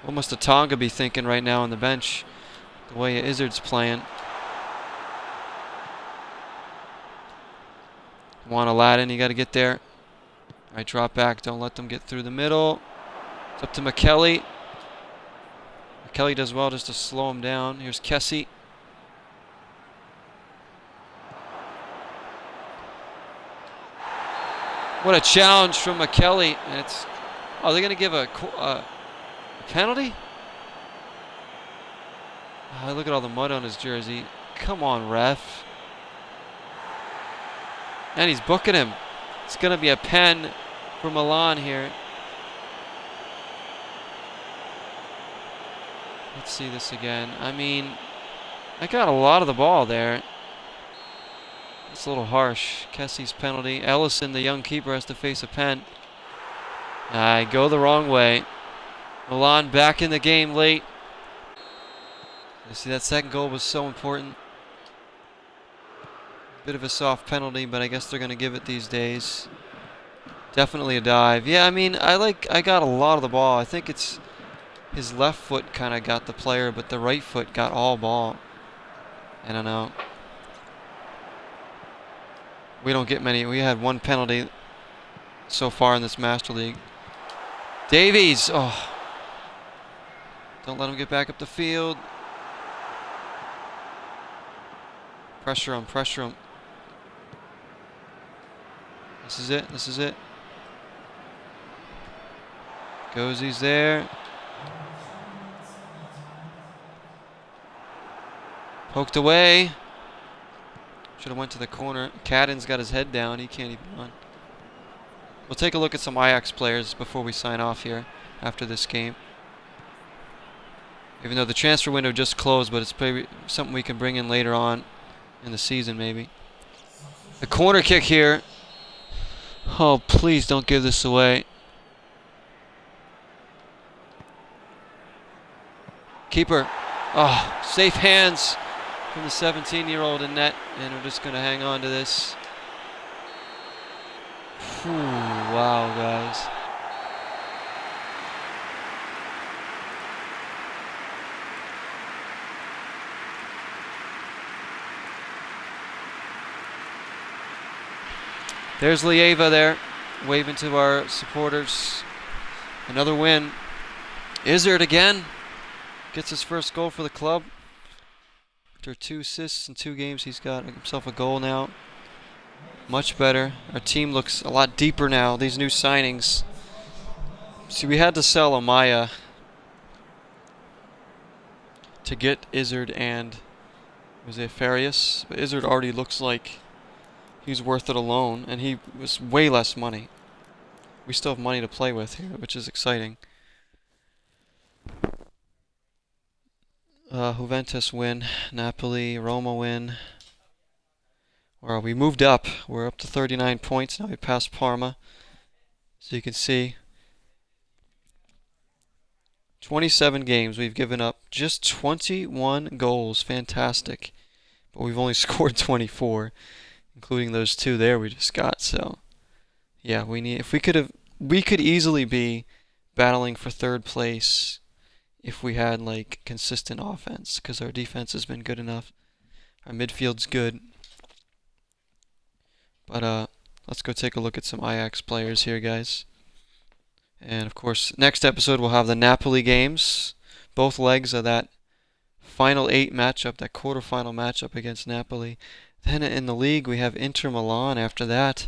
What must the Tonga be thinking right now on the bench? The way Izzard's playing. Come on, Aladdin, you got to get there. All right, drop back. Don't let them get through the middle. It's up to McKelly. McKelly does well just to slow him down. Here's Kessie. What a challenge from McKelly. And it's, oh, they're going to give a penalty? Oh, look at all the mud on his jersey. Come on, ref. And he's booking him. It's going to be a pen for Milan here. Let's see this again. I mean, I got a lot of the ball there. It's a little harsh. Kessie's penalty. Ellison, the young keeper, has to face a pen. I go the wrong way. Milan back in the game late. You see, that second goal was so important. Bit of a soft penalty, but I guess they're going to give it these days. Definitely a dive. Yeah, I mean, I got a lot of the ball. I think it's his left foot kind of got the player, but the right foot got all ball. I don't know. We don't get many. We had one penalty so far in this Master League. Davies! Oh. Don't let him get back up the field. Pressure him, pressure him. This is it, this is it. Gozzi's there. Poked away. Should have went to the corner. Cadden's got his head down. He can't even run. We'll take a look at some Ajax players before we sign off here after this game. Even though the transfer window just closed, but it's maybe something we can bring in later on in the season maybe. The corner kick here. Oh, please don't give this away. Keeper. Oh, safe hands from the 17-year-old in net, and we're just going to hang on to this. Whew, wow, guys. There's Lieva there, waving to our supporters. Another win. Izzard again gets his first goal for the club. After 2 assists in 2 games, he's got himself a goal now. Much better. Our team looks a lot deeper now, these new signings. See, we had to sell Amaya to get Izzard and Farias. But Izzard already looks like he's worth it alone, and he was way less money. We still have money to play with here, which is exciting. Juventus win, Napoli, Roma win. Well, we moved up. We're up to 39 points now. We passed Parma. So you can see 27 games we've given up, just 21 goals. Fantastic. But we've only scored 24, including those 2 there we just got. So yeah, we could easily be battling for 3rd place if we had like consistent offense, because our defense has been good enough. Our midfield's good. But let's go take a look at some Ajax players here, guys. And of course, next episode we'll have the Napoli games, both legs of that final 8 matchup, that quarterfinal matchup against Napoli. Then in the league we have Inter Milan after that.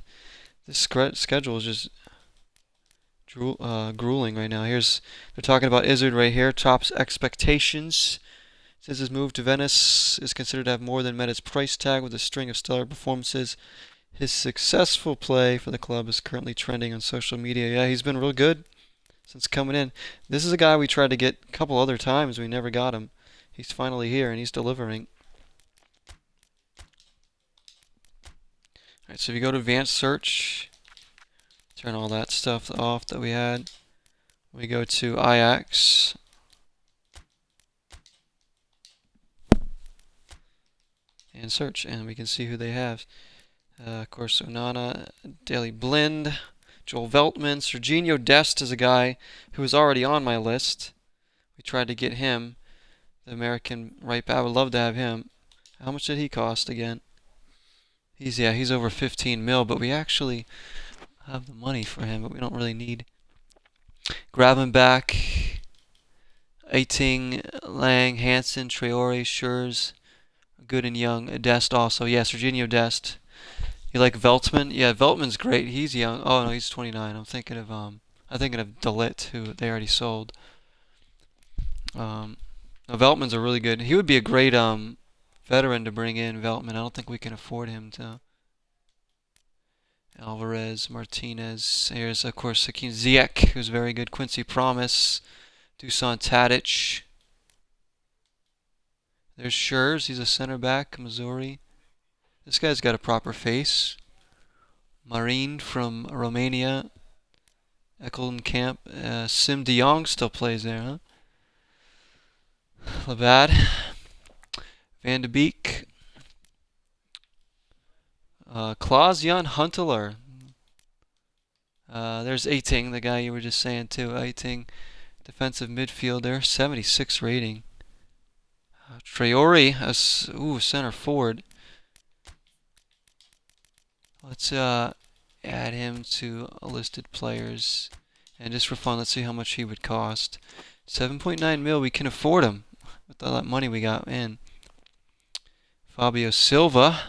This schedule is just grueling right now. They're talking about Izzard right here. Tops expectations. Says his move to Venice is considered to have more than met its price tag with a string of stellar performances. His successful play for the club is currently trending on social media. Yeah, he's been real good since coming in. This is a guy we tried to get a couple other times. We never got him. He's finally here, and he's delivering. Alright, so if you go to advanced search, turn all that stuff off that we had. We go to Ajax. And search, and we can see who they have. Of course, Onana, Daley Blind, Joel Veltman, Serginho Dest is a guy who is already on my list. We tried to get him, the American right back. I would love to have him. How much did he cost again? He's over 15 mil, but we actually have the money for him, but we don't really need. Grab him back. 18, Lang, Hansen, Traore, Schurz, Good and Young, Dest also. Yeah, Serginho Dest. You like Veltman? Yeah, Veltman's great. He's young. Oh no, he's 29. I'm thinking of Delit, who they already sold. No, Veltman's a really good. He would be a great veteran to bring in. Veltman. I don't think we can afford him to. Alvarez, Martinez. Here's of course Hakim Ziyech, who's very good. Quincy Promise, Dusan Tadic. There's Schurz. He's a center back, Missouri. This guy's got a proper face. Marin from Romania. Eckelnkamp. Sim de Jong still plays there, huh? Levad. Van de Beek. Klaas-Jan Huntelaar. There's Eiting, the guy you were just saying too. Eiting, defensive midfielder, 76 rating. Traore, center forward. Let's add him to listed players. And just for fun, let's see how much he would cost. 7.9 mil, we can afford him with all that money we got in. Fabio Silva.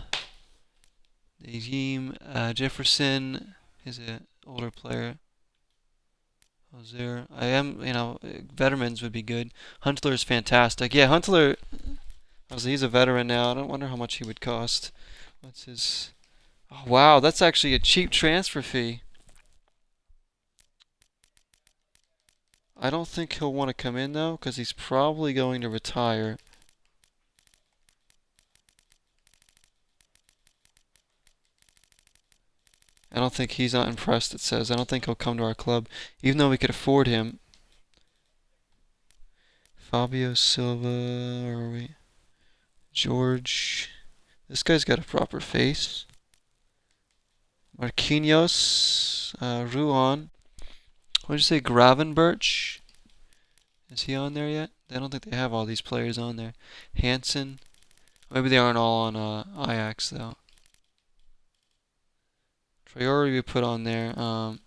Najim Jefferson is an older player. Ozier. Veterans would be good. Huntelaar is fantastic. Yeah, Huntelaar, he's a veteran now. I don't wonder how much he would cost. What's his... Oh, wow, that's actually a cheap transfer fee. I don't think he'll want to come in, though, because he's probably going to retire. I don't think he's not impressed, it says. I don't think he'll come to our club, even though we could afford him. Fabio Silva, where are we? George. This guy's got a proper face. Marquinhos. Ruan. What did you say? Gravenberch? Is he on there yet? I don't think they have all these players on there. Hansen. Maybe they aren't all on Ajax, though. Traore we put on there. I'm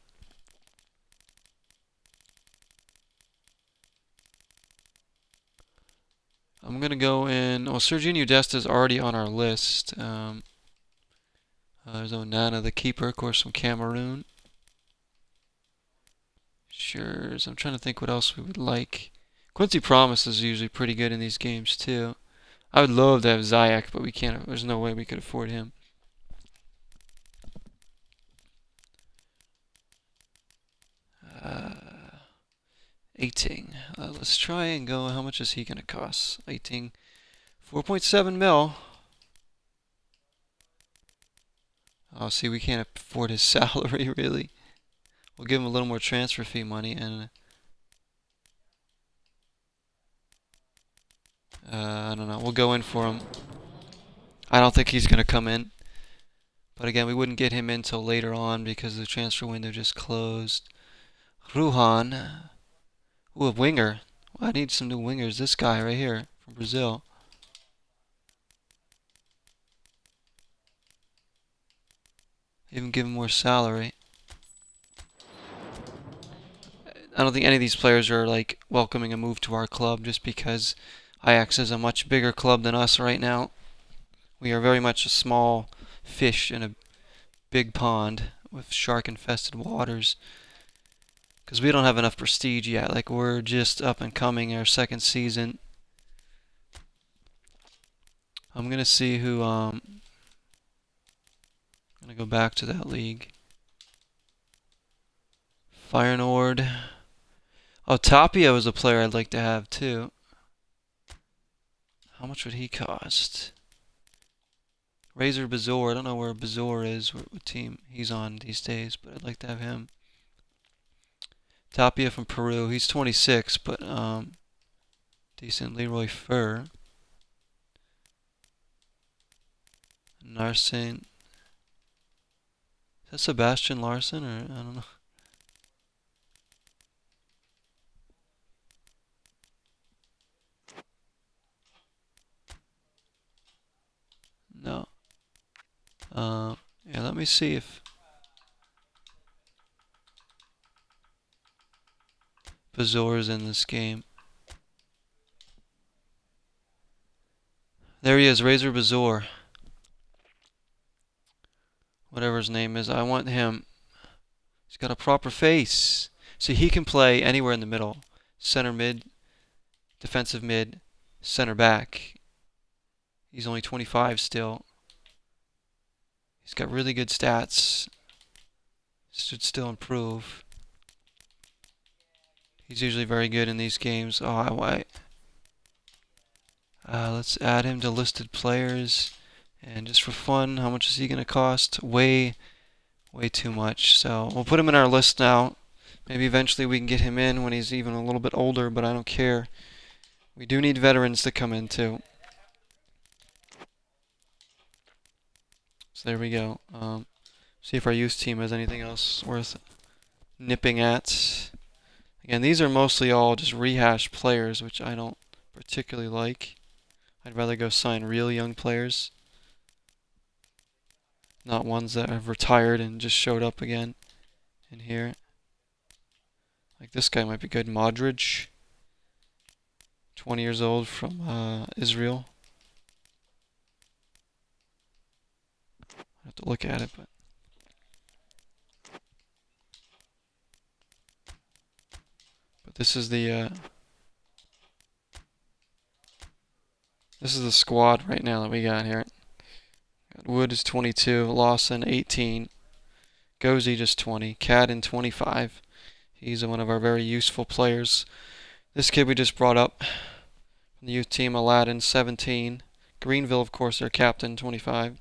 going to go in... Well, Serginho Dest is already on our list. There's Onana, the keeper, of course, from Cameroon. Sure. I'm trying to think what else we would like. Quincy Promise is usually pretty good in these games, too. I would love to have Ziyech, but we can't. There's no way we could afford him. Eiting. Let's try and go. How much is he going to cost? 18. 4.7 mil. Oh, see, we can't afford his salary, really. We'll give him a little more transfer fee money, and I don't know. We'll go in for him. I don't think he's going to come in. But again, we wouldn't get him in till later on because the transfer window just closed. Ruhan. Ooh, a winger. Well, I need some new wingers. This guy right here from Brazil. Even give him more salary. I don't think any of these players are like welcoming a move to our club just because Ajax is a much bigger club than us right now. We are very much a small fish in a big pond with shark-infested waters. Because we don't have enough prestige yet. Like, we're just up and coming our second season. I'm going to see who... I'm going to go back to that league. Feyenoord. Oh, Tapia was a player I'd like to have, too. How much would he cost? Razor Bazor. I don't know where Bazor is, what team he's on these days, but I'd like to have him. Tapia from Peru. He's 26, but decent. Leroy Fer. Larsen. Is that Sebastian Larsen, or I don't know. Yeah, let me see if Bazor's in this game. There he is, Razor Bazor. Whatever his name is, I want him. He's got a proper face. So he can play anywhere in the middle. Center mid, defensive mid, center back. He's only 25 still. He's got really good stats. Should still improve. He's usually very good in these games. Let's add him to listed players. And just for fun, how much is he going to cost? Way too much. So we'll put him in our list now. Maybe eventually we can get him in when he's even a little bit older, but I don't care. We do need veterans to come in too. So there we go. See if our youth team has anything else worth nipping at. Again, these are mostly all just rehashed players, which I don't particularly like. I'd rather go sign real young players, not ones that have retired and just showed up again in here. Like this guy might be good. Modric, 20 years old from Israel. I have to look at it, but this is the squad right now that we got here. Wood is 22, Lawson 18, Gozy just 20, Cadden 25. He's one of our very useful players. This kid we just brought up from the youth team, Aladdin 17, Greenville of course their captain 25,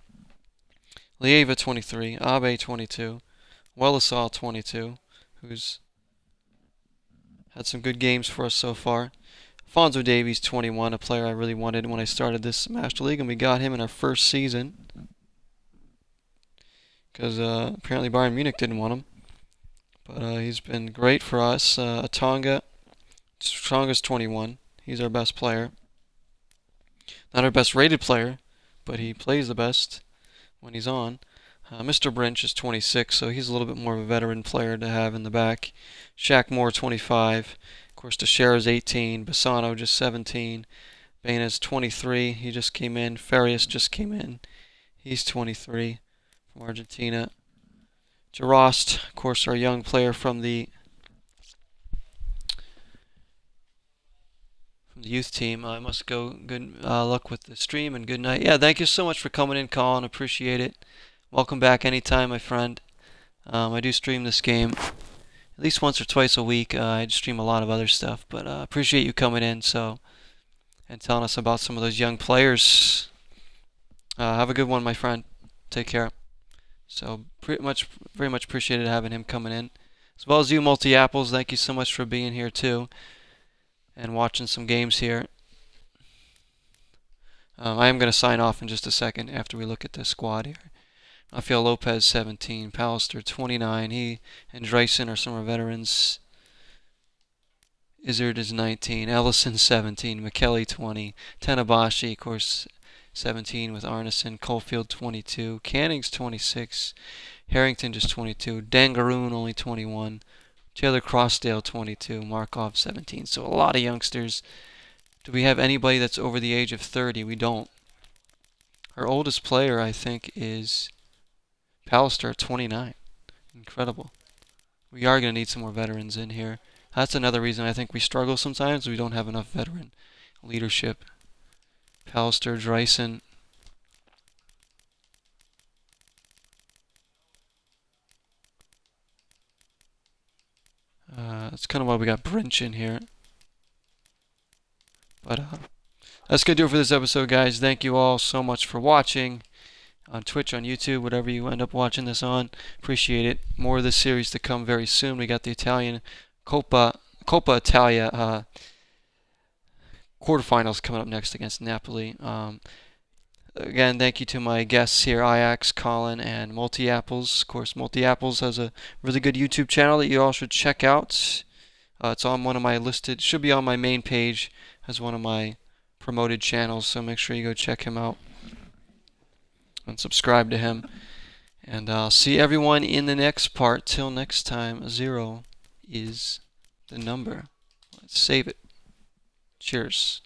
Lieva 23, Abe 22, Wellesaw 22, who's had some good games for us so far. Alfonso Davies 21, a player I really wanted when I started this Master League, and we got him in our first season because apparently Bayern Munich didn't want him. But he's been great for us. Atonga's 21. He's our best player. Not our best rated player, but he plays the best when he's on. Mr. Brinch is 26, so he's a little bit more of a veteran player to have in the back. Shaq Moore 25. Of course, Teixeira's 18. Bassano just 17. Baina's 23. He just came in. Farias just came in. He's 23 from Argentina. Jarost, of course, our young player from the youth team. I must go. Good luck with the stream and good night. Yeah, thank you so much for coming in, Colin. Appreciate it. Welcome back anytime, my friend. I do stream this game at least once or twice a week. I stream a lot of other stuff, but appreciate you coming in and telling us about some of those young players. Have a good one, my friend. Take care. So very much appreciated having him coming in, as well as you, MULTIYAPPLES. Thank you so much for being here too and watching some games here. I am going to sign off in just a second after we look at the squad here. Rafael Lopez 17, Pallister 29. He and Dreisen are some of our veterans. Izzard is 19, Ellison 17, McKelly 20, Tenabashi, of course, 17 with Arneson, Caulfield 22, Canning's 26, Harrington just 22, Dangaroon only 21, Taylor Crossdale 22, Markov 17. So a lot of youngsters. Do we have anybody that's over the age of 30? We don't. Our oldest player, I think, is Pallister at 29. Incredible. We are going to need some more veterans in here. That's another reason I think we struggle sometimes. We don't have enough veteran leadership. Pallister, Dreisen. That's kind of why we got Brinch in here. But that's going to do it for this episode, guys. Thank you all so much for watching on Twitch, on YouTube, whatever you end up watching this on. Appreciate it. More of this series to come very soon. We got the Italian Coppa Italia quarterfinals coming up next against Napoli. Again, thank you to my guests here, Ajax, Colin, and MULTIYAPPLES. Of course, MULTIYAPPLES has a really good YouTube channel that you all should check out. It's on one of my listed, should be on my main page as one of my promoted channels, so make sure you go check him out. and subscribe to him. And I'll see everyone in the next part. Till next time, 0 is the number. Let's save it. Cheers.